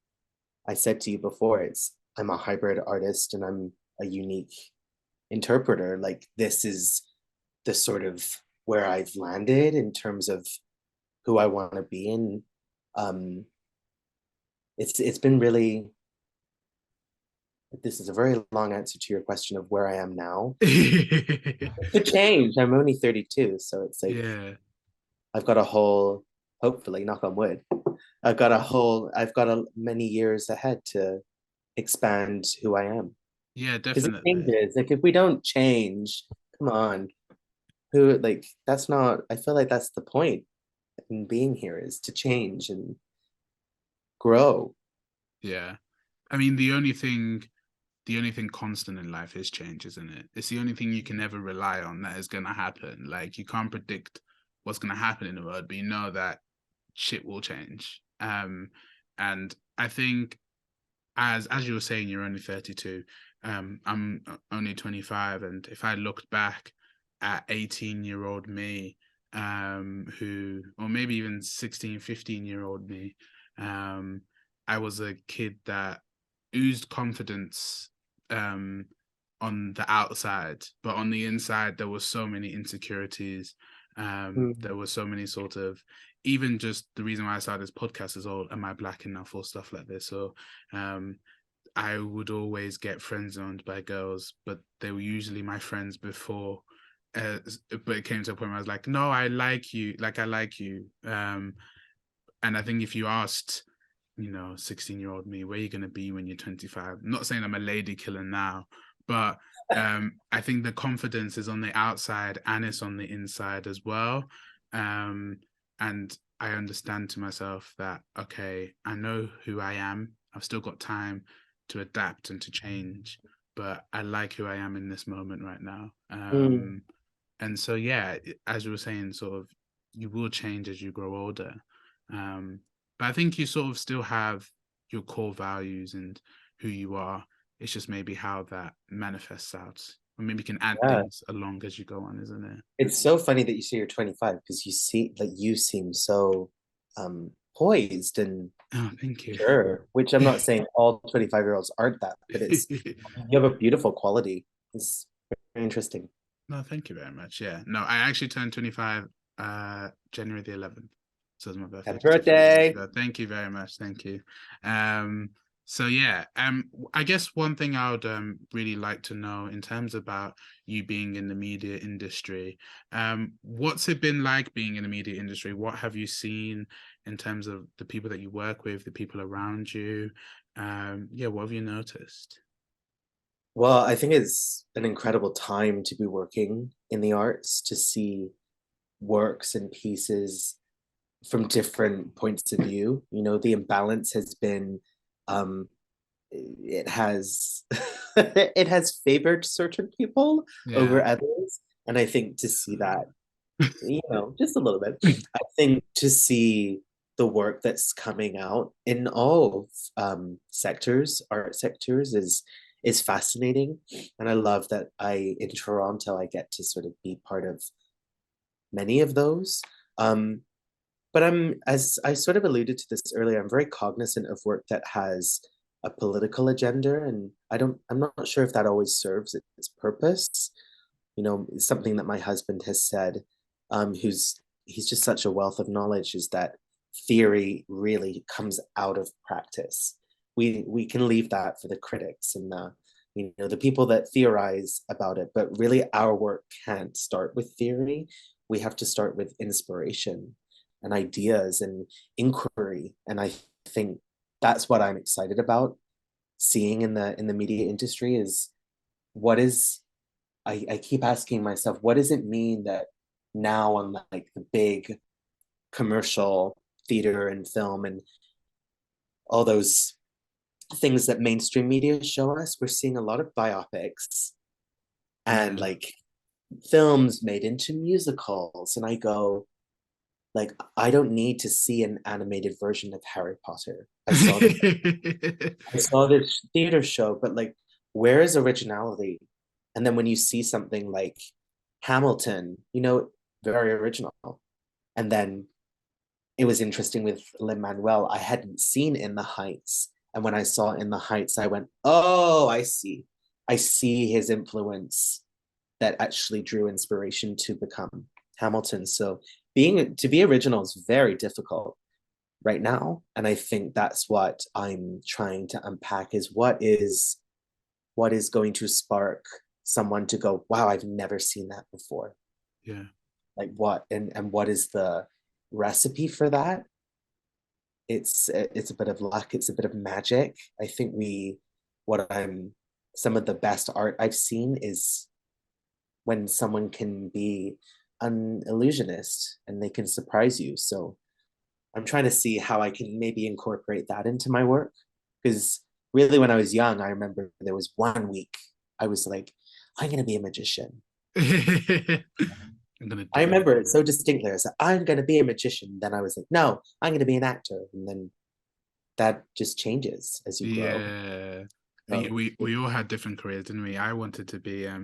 I said to you before, I'm a hybrid artist and I'm a unique interpreter. Like this is the sort of where I've landed in terms of who I want to be. And um, it's been really. This is a very long answer to your question of where I am now. It could change. I'm only 32, so it's like
yeah.
I've got a whole, hopefully, knock on wood. I've got many years ahead to expand who I am.
Yeah,
Because it
definitely.
changes. Like if we don't change, come on, who like that's not. I feel like that's the point in being here is to change and grow.
Yeah. I mean, the only thing constant in life is change, isn't it? It's the only thing you can ever rely on that is going to happen. Like, you can't predict what's going to happen in the world, but you know that shit will change. And I think, as you were saying, you're only 32. I'm only 25, and if I looked back at 18-year-old me, who, or maybe even 16, 15-year-old me, um, I was a kid that oozed confidence um, on the outside, but on the inside there was so many insecurities. There
Mm.
were so many sort of, even just the reason why I started this podcast is all, am I black enough or stuff like this. So um, I would always get friend zoned by girls, but they were usually my friends before. But it came to a point where I was like, no, I like you, like I like you. And I think if you asked, 16-year-old me, where are you going to be when you're 25? I'm not saying I'm a lady killer now, but I think the confidence is on the outside and it's on the inside as well. And I understand to myself that, okay, I know who I am. I've still got time to adapt and to change, but I like who I am in this moment right now.
Mm.
And so, yeah, as you were saying, sort of, you will change as you grow older. Um, but I think you sort of still have your core values and who you are. It's just maybe how that manifests out. Or maybe you can add
Yeah.
things along as you go on, isn't it?
It's so funny that you say you're 25 because you seem so poised and
Oh, thank you.
sure, which I'm not saying all 25-year-olds aren't that, but you have a beautiful quality. It's very interesting.
No, thank you very much. Yeah. No, I actually turned 25 January the 11th. So it was my birthday
Happy
just a few days
birthday.
ago. Thank you very much. Thank you. Um So yeah, I guess one thing I would really like to know in terms about you being in the media industry, what's it been like being in the media industry? What have you seen in terms of the people that you work with, the people around you? Yeah, what have you noticed?
Well, I think it's an incredible time to be working in the arts, to see works and pieces from different points of view. You know, the imbalance has been, um, it has it has favored certain people
Yeah.
over others. And I think to see that, you know, just a little bit. I think to see the work that's coming out in all sectors, art sectors, is fascinating, and I love that in Toronto I get to sort of be part of many of those. Um, but as I sort of alluded to this earlier, I'm very cognizant of work that has a political agenda, and I'm not sure if that always serves its purpose. You know, something that my husband has said, he's just such a wealth of knowledge, is that theory really comes out of practice. We can leave that for the critics and the people that theorize about it, but really our work can't start with theory. We have to start with inspiration and ideas and inquiry. And I think that's what I'm excited about seeing in the media industry is what is I keep asking myself, what does it mean that now on like the big commercial theater and film and all those things that mainstream media show us, we're seeing a lot of biopics and
Yeah.
like films made into musicals. And I go, like, I don't need to see an animated version of Harry Potter. I saw this theater show, but like, where is originality? And then when you see something like Hamilton, very original. And then it was interesting with Lin Manuel. I hadn't seen In the Heights. And when I saw In the Heights, I went, oh, I see. I see his influence that actually drew inspiration to become Hamilton. So to be original is very difficult right now. And I think that's what I'm trying to unpack is what is going to spark someone to go, wow, I've never seen that before.
Yeah.
Like what and what is the recipe for that? It's a bit of luck, it's a bit of magic. I think what I'm some of the best art I've seen is when someone can be an illusionist and they can surprise you. So I'm trying to see how I can maybe incorporate that into my work. Because really, when I was young, I remember there was one week I was like, I'm going to be a magician.
I'm gonna
I
do it.
remember it so distinctly. I said, I'm going to be a magician. Then I was like, no, I'm going to be an actor. And then that just changes as you grow.
Yeah.
So,
We all had different careers, didn't we? I wanted to be a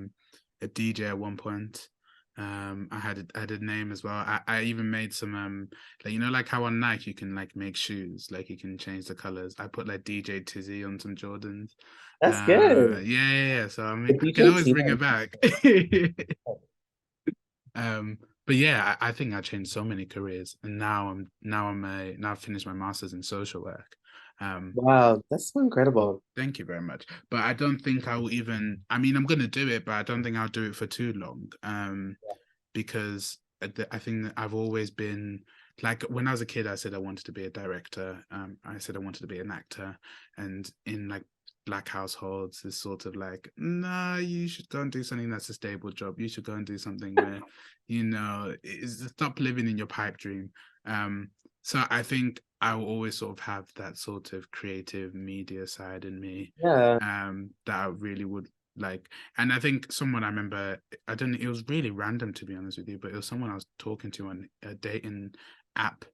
DJ at one point. I had a name as well. I even made some like like how on Nike you can like make shoes, like you can change the colors. I put like DJ Tizzy on some Jordans.
that's good.
Yeah. So I
The
mean, I can
DJ
always
team.
bring it back. But yeah, I think I changed so many careers, and now I've finished my master's in social work. Um,
Wow, that's so incredible.
Thank you very much. But I don't think I will even, I mean, I'm going to do it, but I don't think I'll do it for too long. Because I think that I've always been like when I was a kid, I said I wanted to be a director. I said I wanted to be an actor. And in like black households, it's sort of like, nah, you should go and do something that's a stable job. You should go and do something where, stop living in your pipe dream. So I think I will always sort of have that sort of creative media side in me,
Yeah.
that I really would like. And I think someone I remember, I don't know, it was really random to be honest with you, but it was someone I was talking to on a dating app.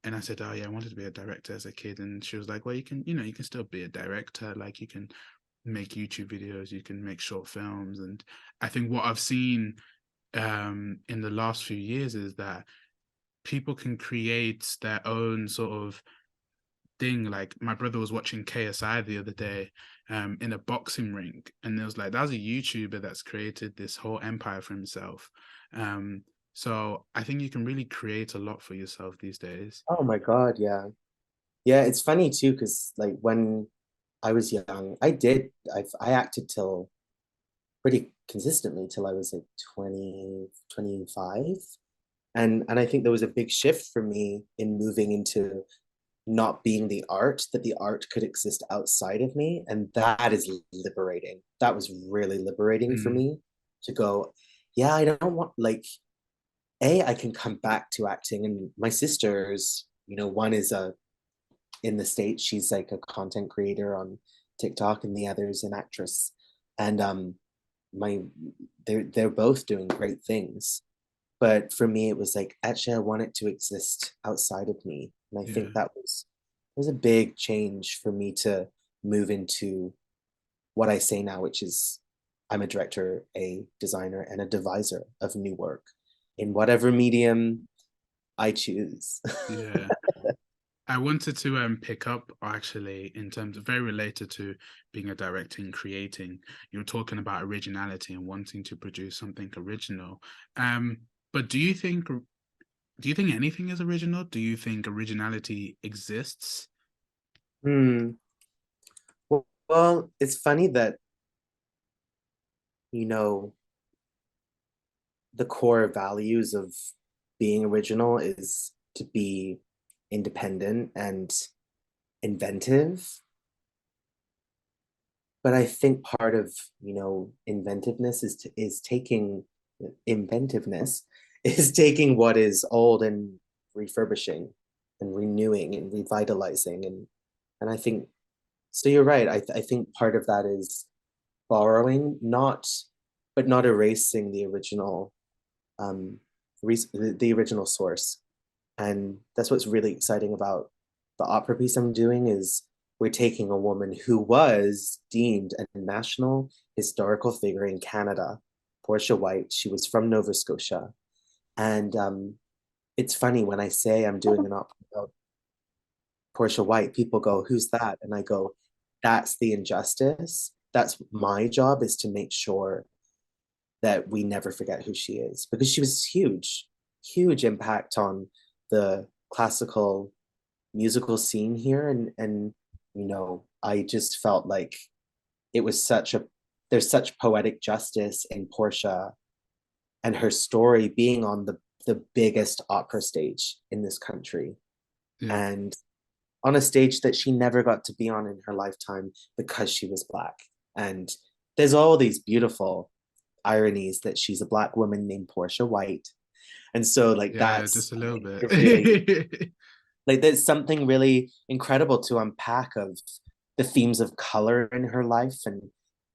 And I said, oh yeah, I wanted to be a director as a kid. And she was like, well, you can still be a director. Like you can make YouTube videos, you can make short films. And I think what I've seen in the last few years is that people can create their own sort of thing. Like my brother was watching KSI the other day in a boxing ring, and there was like that was a YouTuber that's created this whole empire for himself. So I think you can really create a lot for yourself these days.
Oh my God, yeah. Yeah, it's funny too, because like I was young. I acted till pretty consistently till I was like 20, 25. And I think there was a big shift for me in moving into not being the art, that the art could exist outside of me. And that is liberating. That was really liberating for
Mm,
me to go, yeah, I don't want like I can come back to acting. And my sisters, one is a in the States, she's like a content creator on TikTok, and the other is an actress. And my they're both doing great things. But for me, it was like actually I want it to exist outside of me. And I think
yeah.
that was a big change for me to move into what I say now, which is I'm a director, a designer, and a deviser of new work in whatever medium I choose.
Yeah. I wanted to pick up actually in terms of very related to being a director and creating. You're talking about originality and wanting to produce something original. But do you think anything is original? Do you think originality exists?
Hmm. Well, it's funny that, you know, the core values of being original is to be independent and inventive. But I think part of, inventiveness is taking inventiveness is taking what is old and refurbishing and renewing and revitalizing. And I think so you're right. I think part of that is borrowing, not erasing the original um the original source. And that's what's really exciting about the opera piece I'm doing is we're taking a woman who was deemed a national historical figure in Canada, Portia White. She was from Nova Scotia. And it's funny when I say I'm doing an opera about Portia White, people go, "Who's that?" And I go, "That's the injustice. That's my job is to make sure that we never forget who she is because she was huge, huge impact on the classical musical scene here. And I just felt like it was such a there's such poetic justice in Portia and her story being on the biggest opera stage in this country
Yeah.
and on a stage that she never got to be on in her lifetime because she was black. And there's all these beautiful ironies that she's a black woman named Portia White. And so like
Yeah,
that's
just a little
really
bit.
like there's something really incredible to unpack of the themes of color in her life. And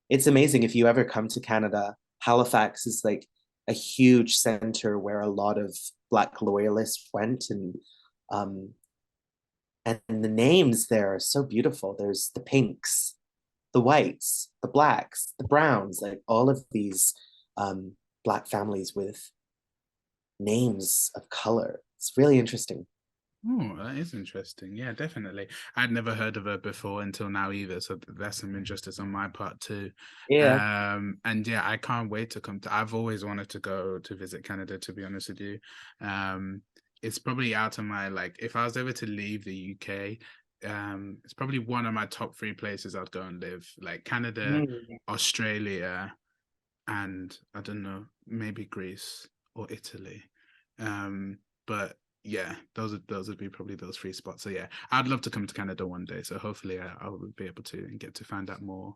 it's amazing if you ever come to Canada. Halifax is like a huge center where a lot of black loyalists went. And the names there are so beautiful. There's the pinks, the whites, the blacks, the browns, like all of these um, black families with names of color. It's really interesting.
Oh, that is interesting. Yeah, definitely. I'd never heard of her before until now either, so that's some injustice on my part too.
Yeah.
And yeah, I can't wait to come to. I've always wanted to go to visit Canada, to be honest with you. Um, it's probably out of my like, if I was ever to leave the UK, it's probably one of my top three places I'd go and live, like Canada,
Mm.
Australia, and I don't know, maybe Greece or Italy. But yeah, those would be probably those three spots. So yeah, I'd love to come to Canada one day. So hopefully I will be able to and get to find out more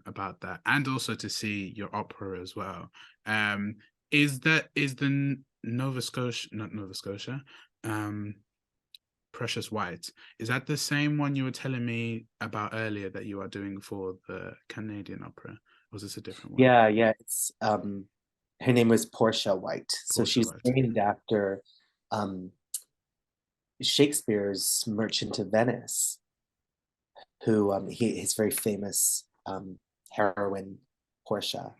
about that, and also to see your opera as well. Um, is the Nova Scotia, not Nova Scotia, um, Precious White, is that the same one you were telling me about earlier that you are doing for the Canadian opera? Or was this a different one?
Yeah. It's her name was Portia White. So
Portia
she's
White.
named after um Shakespeare's Merchant of Venice, who his very famous heroine Portia.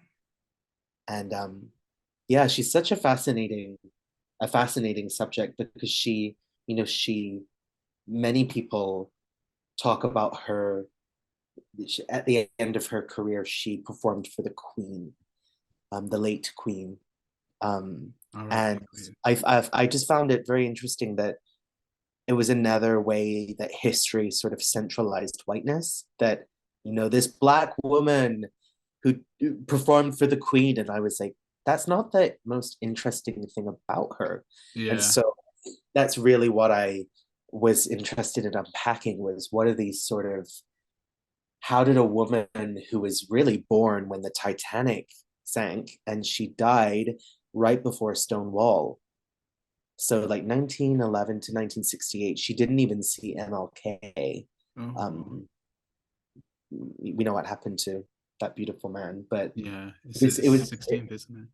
And yeah, she's such a fascinating subject because she many people talk about her at the end of her career she performed for the Queen, the late Queen. Um,
R.I.P.
and
Queen.
I just found it very interesting that it was another way that history sort of centralized whiteness, that, this Black woman who performed for the queen. And I was like, that's not the most interesting thing about her. And
Yeah.
so that's really what I was interested in unpacking, was what are these sort of, how did a woman who was really born when the Titanic sank, and she died right before Stonewall, so like 1911 to 1968, she didn't even see MLK.
Oh,
um we know what happened to that beautiful man, but
yeah. It's
it was
16th, isn't it?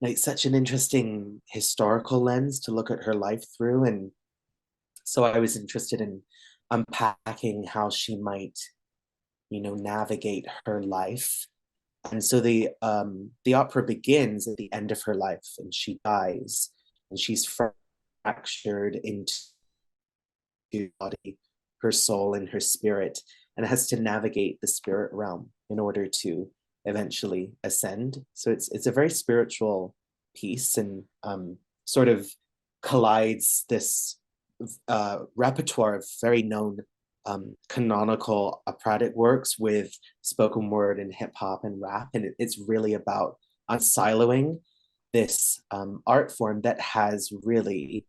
like such an interesting historical lens to look at her life through. And so I was interested in unpacking how she might, navigate her life. And so the opera begins at the end of her life, and she dies, and she's fractured into body, her soul, and her spirit, and has to navigate the spirit realm in order to eventually ascend. So it's a very spiritual piece, and sort of collides this repertoire of very known canonical operatic works with spoken word and hip hop and rap, and it's really about unsiloing this art form that has really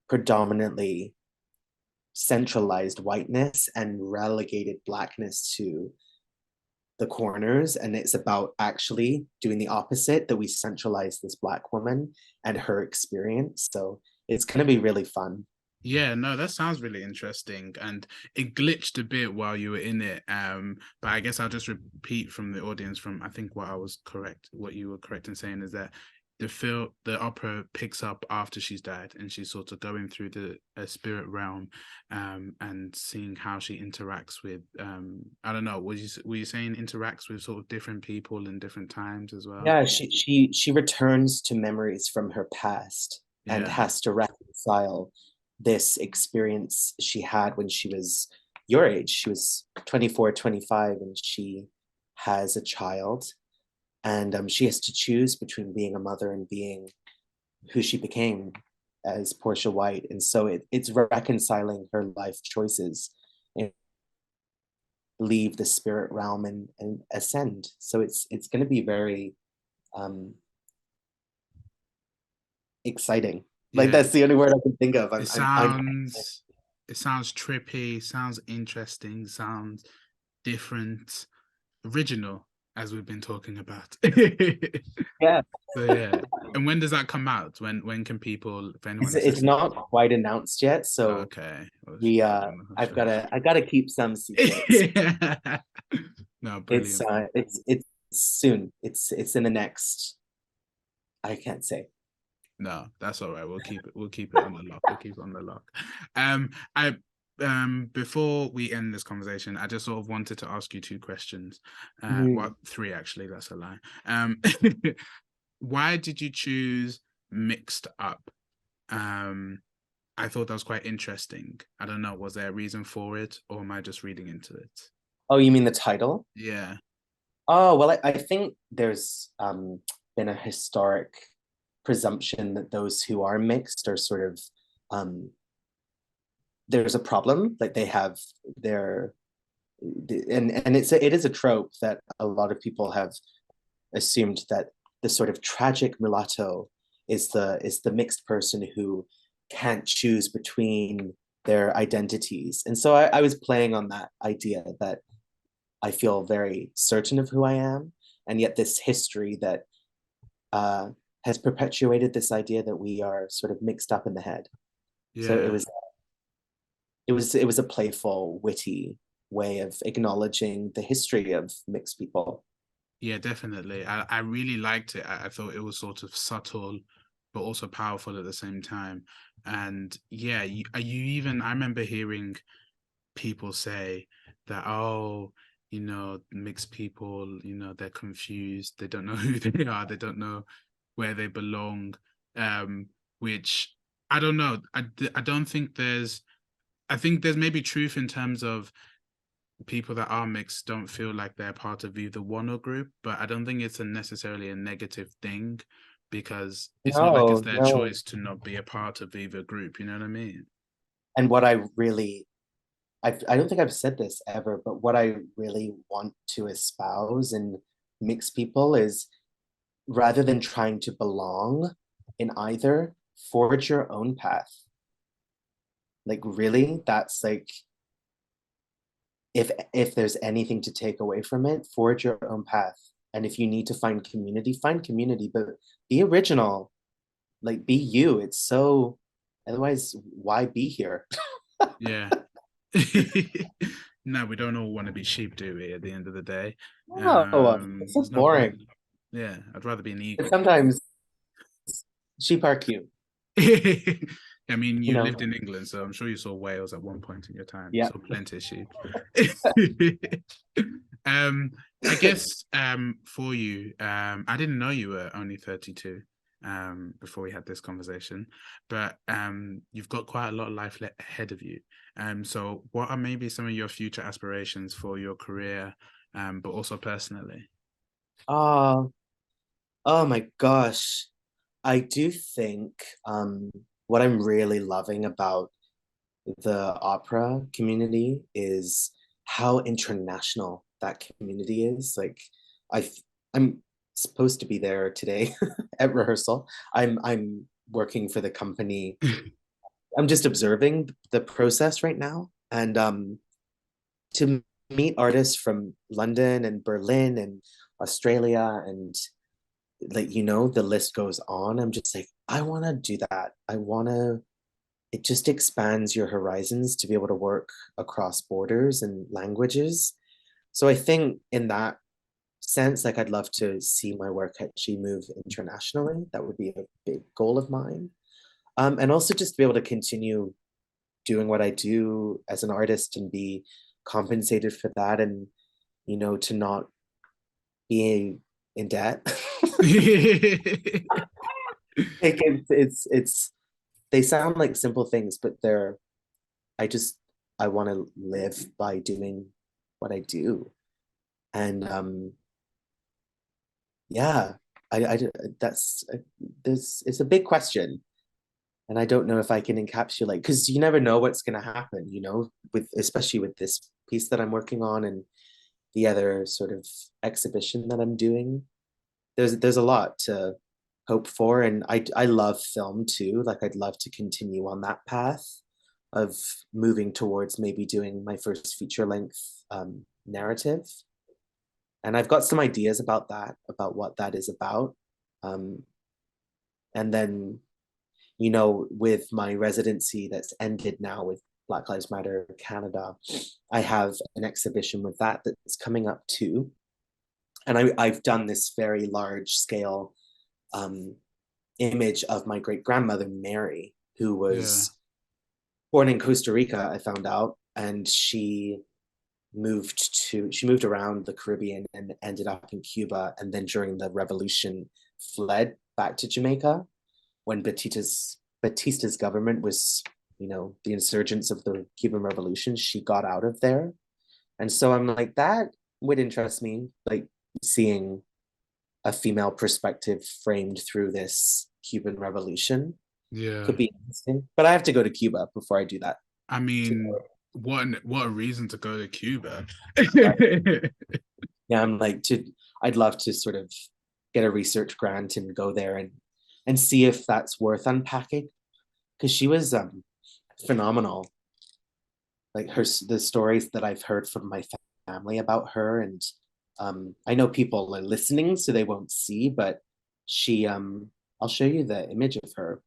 predominantly centralized whiteness and relegated blackness to the corners. And it's about actually doing the opposite, that we centralize this Black woman and her experience. So it's going to be really fun.
Yeah, no, that sounds really interesting, and it glitched a bit while you were in it. But I guess I'll just repeat from the audience, from I think what you were correct in saying is that the opera picks up after she's died, and she's sort of going through the spirit realm, and seeing how she interacts with, I don't know, were you saying interacts with sort of different people in different times as well?
Yeah, she returns to memories from her past and
Yeah.
has to reconcile this experience she had when she was your age. She was 24, 25, and she has a child. And she has to choose between being a mother and being who she became as Portia White. And so it's reconciling her life choices and leave the spirit realm and ascend. So it's going to be very um, exciting. Like,
Yeah.
that's the only word I can think of.
It
I'm
sounds it sounds trippy, sounds interesting, sounds different, original, as we've been talking about.
Yeah.
So yeah. And when does that come out? When can people, if anyone is
It's
listening?
not quite announced yet, so
Okay. Well,
we
on the hush hush.
I gotta keep some secrets.
Yeah. No, brilliant.
It's soon. It's in the next, I can't say.
No, that's all right. We'll keep it on the lock. We'll keep it on the lock. I before we end this conversation, I just sort of wanted to ask you two questions.
Mm.
Well, three actually, that's a lie. Why did you choose mixed up? Um, I thought that was quite interesting. I don't know, was there a reason for it, or am I just reading into it?
Oh, you mean the title?
Yeah.
Oh, well, I think there's been a historic presumption that those who are mixed are sort of um, there's a problem, like they have their, and it is a trope that a lot of people have assumed, that the sort of tragic mulatto is the mixed person who can't choose between their identities. And so I was playing on that idea that I feel very certain of who I am, and yet this history that uh, has perpetuated this idea that we are sort of mixed up in the head. So
Yeah.
it was a playful, witty way of acknowledging the history of mixed people.
Yeah, definitely. I really liked it. I thought it was sort of subtle, but also powerful at the same time. And yeah, you even, I remember hearing people say that, oh, mixed people, they're confused. They don't know who they are. They don't know where they belong. Which I don't know. I don't think I think there's maybe truth in terms of people that are mixed don't feel like they're part of either one or group, but I don't think it's necessarily a negative thing, because it's not like it's
No,
their
no.
choice to not be a part of either group. You know what I mean?
And what I really, I don't think I've said this ever, but what I really want to espouse in mixed people is rather than trying to belong in either, forge your own path. Like really, that's like if there's anything to take away from it, forge your own path. And if you need to find community, but be original, like be you. It's so otherwise, why be here?
Yeah. No, we don't all want to be sheep, do we? At the end of the day,
Oh, it's so
there's no point.
boring.
Yeah, I'd rather be an
And
eagle.
sometimes sheep are cute,
I mean,
you
you lived
know.
in England, so I'm sure you saw whales at one point in your time. You
Yeah.
saw plenty of sheep. um, I guess for you, I didn't know you were only 32 before we had this conversation, but you've got quite a lot of life ahead of you. So what are maybe some of your future aspirations for your career, but also personally?
Oh, oh my gosh. I do think what I'm really loving about the opera community is how international that community is. Like I I'm supposed to be there today at rehearsal. I'm working for the company. I'm just observing the process right now. And to meet artists from London and Berlin and Australia and like the list goes on. I'm just like I want to do that. I want to it just expands your horizons to be able to work across borders and languages. So I think in that sense, like I'd love to see my work actually move internationally. That would be a big goal of mine. And also just to be able to continue doing what I do as an artist and be compensated for that and, to not be in debt. Like it's they sound like simple things, but I just I want to live by doing what I do. And yeah, I that's there's it's a big question, and I don't know if I can encapsulate because you never know what's going to happen, with especially with this piece that I'm working on and the other sort of exhibition that I'm doing. There's a lot to hope for, and I love film too. Like I'd love to continue on that path of moving towards maybe doing my first feature length narrative. And I've got some ideas about that, about what that is about. Um, and then, with my residency that's ended now with Black Lives Matter Canada, I have an exhibition with that that's coming up too. And I've done this very large scale um, image of my great grandmother, Mary, who
Yeah.
was born in Costa Rica, I found out, and she moved around the Caribbean and ended up in Cuba, and then during the revolution fled back to Jamaica when Batista's government was, the insurgents of the Cuban Revolution. She got out of there, and so I'm like that would interest me, like seeing a female perspective framed through this Cuban Revolution
Yeah.
could be interesting. But I have to go to Cuba before I do that.
I
To,
mean, what a reason to go to Cuba.
yeah, I'd love to sort of get a research grant and go there and see if that's worth unpacking because she was phenomenal. Like the stories that I've heard from my family about her, and I know people are listening, so they won't see, but she I'll show you the image of her,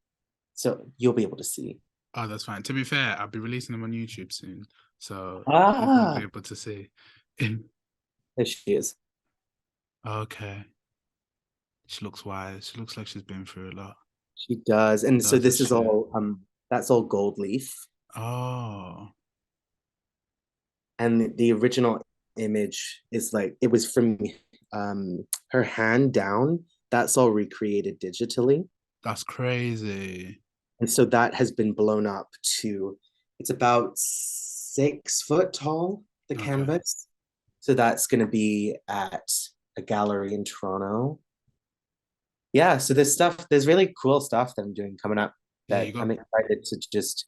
so you'll be able to see.
Oh, that's fine. To be fair, I'll be releasing them on YouTube soon, so people will be
Ah,
able to see.
there she is.
Okay. She looks wise. She looks like she's been through a lot.
She does, and so
Doesn't
this is
she?
all that's all gold leaf,
Oh,
and the original image is like it was from her hand down. That's all recreated digitally.
that's crazy.
And so that has been blown up to, it's about 6 foot tall, the
Okay.
canvas. So that's going to be at a gallery in Toronto. Yeah, so there's really cool stuff that I'm doing coming up
Yeah,
that
you got
I'm excited to just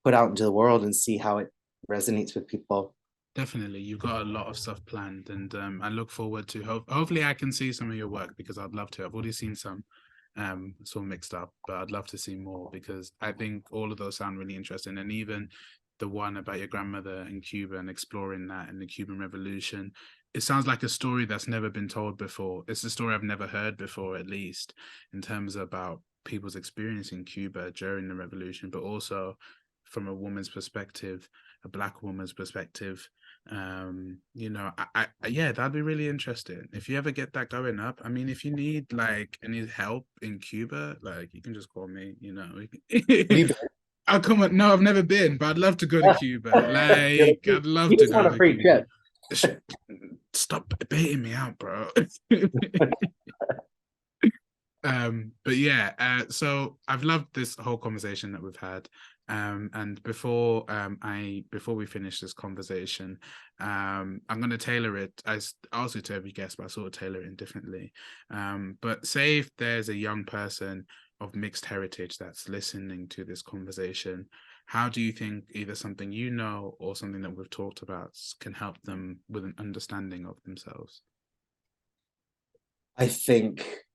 put out into the world and see how it resonates with people.
Definitely, you've got a lot of stuff planned, and I look forward to hopefully I can see some of your work because I'd love to. I've already seen some, sort of mixed up, but I'd love to see more because I think all of those sound really interesting, and even the one about your grandmother in Cuba and exploring that and the Cuban Revolution. It sounds like a story that's never been told before. It's a story I've never heard before, at least in terms about people's experience in Cuba during the revolution, but also from a woman's perspective, a black woman's perspective. You know, yeah, that'd be really interesting if you ever get that going up. I mean, if you need like any help in Cuba, like you can just call me, you know.
Have you
I'll come on. No, I've never been, but I'd love to go to
been?
Cuba.
You're
Like,
like,
I'd love
you
to
just want
go
a
to
free
Cuba.
trip.
Stop baiting me out, bro. But yeah, so I've loved this whole conversation that we've had. And before we finish this conversation, I'm gonna tailor it. I also to every guest, but I sort of tailor it differently. But say if there's a young person of mixed heritage that's listening to this conversation, how do you think either something you know or something that we've talked about can help them with an understanding of themselves?
I think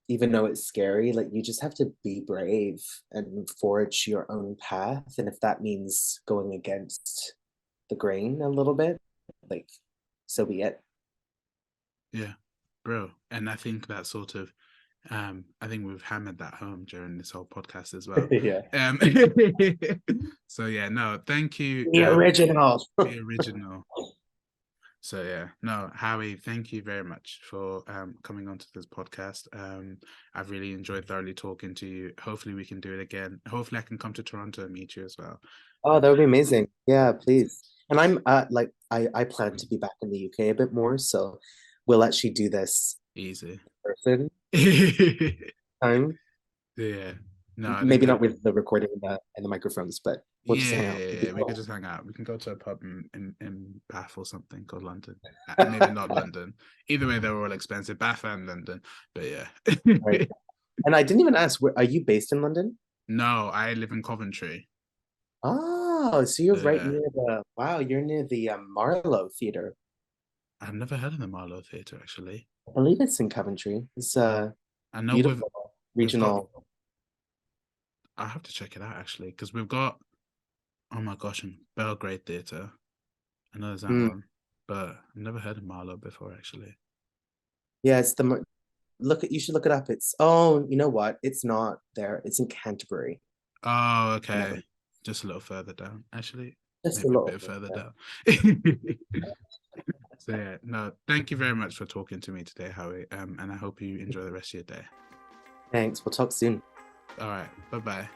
even though it's scary, like you just have to be brave and forge your own path. And if that means going against the grain a little bit, like so be it.
Yeah, bro. And I think that sort of I think we've hammered that home during this whole podcast as well.
Yeah.
Um so yeah, no, thank you.
The original.
The original. So yeah, no, Howie, thank you very much for coming onto this podcast. I've really enjoyed thoroughly talking to you. Hopefully we can do it again. Hopefully I can come to Toronto and meet you as well.
Oh, that would be amazing. Yeah, please. And I'm like I plan to be back in the UK a bit more, so we'll actually do this
Easy.
in person
Yeah.
time.
No, I think
Maybe
that
not with the recording and the microphones, but we'll just hang out. It'd be
we could
cool.
just hang out. We can go to a pub in Bath or something called London. Maybe not London. Either way, they're all expensive, Bath and London. But
Right.
yeah.
And I didn't even ask, are you based in London?
No, I live in Coventry.
Oh, so you're right
Yeah.
near you're near the Marlowe Theater.
I've never heard of the Marlowe Theatre actually.
I believe it's in Coventry. It's
I know
beautiful
we've got.
regional.
I have to check it out actually because we've got. Oh my gosh, in Belgrade Theatre. I know there's that
Mm.
one, but I've never heard of Marlowe before actually.
Yeah, it's you should look it up. You know what? It's not there. It's in Canterbury.
Oh,
I never
okay. Just a little further down, actually.
just a
Maybe a
little
bit
bit,
further
yeah.
down. So yeah, no, thank you very much for talking to me today, Howie. And I hope you enjoy the rest of your day.
Thanks. We'll talk soon.
All right, bye-bye.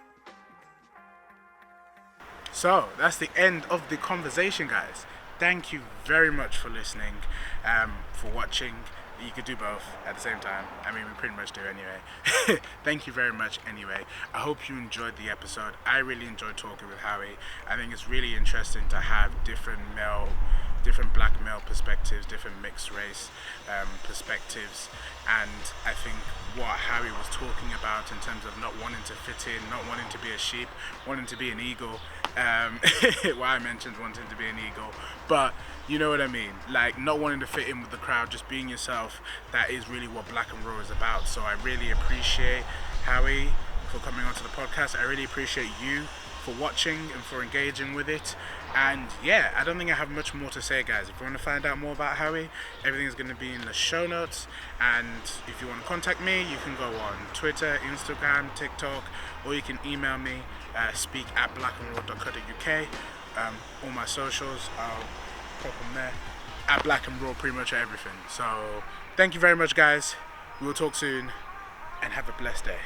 So that's the end of the conversation, guys. Thank you very much for listening, for watching. You could do both at the same time. I mean, we pretty much do anyway. Thank you very much anyway. I hope you enjoyed the episode. I really enjoyed talking with Howie. I think it's really interesting to have different black male perspectives, different mixed race perspectives. And I think what Howie was talking about in terms of not wanting to fit in, not wanting to be a sheep, wanting to be an eagle. Why I mentioned wanting to be an eagle, but you know what I mean, like not wanting to fit in with the crowd, just being yourself. That is really what Black and Raw is about. So I really appreciate Howie for coming onto the podcast. I really appreciate you for watching and for engaging with it. And yeah, I don't think I have much more to say, guys. If you want to find out more about Howie, everything is going to be in the show notes. And if you want to contact me, you can go on Twitter, Instagram, TikTok, or you can email me, speak@blackandraw.co.uk. All my socials, I'll pop them there. At Black and Raw, pretty much everything. So thank you very much, guys. We will talk soon, and have a blessed day.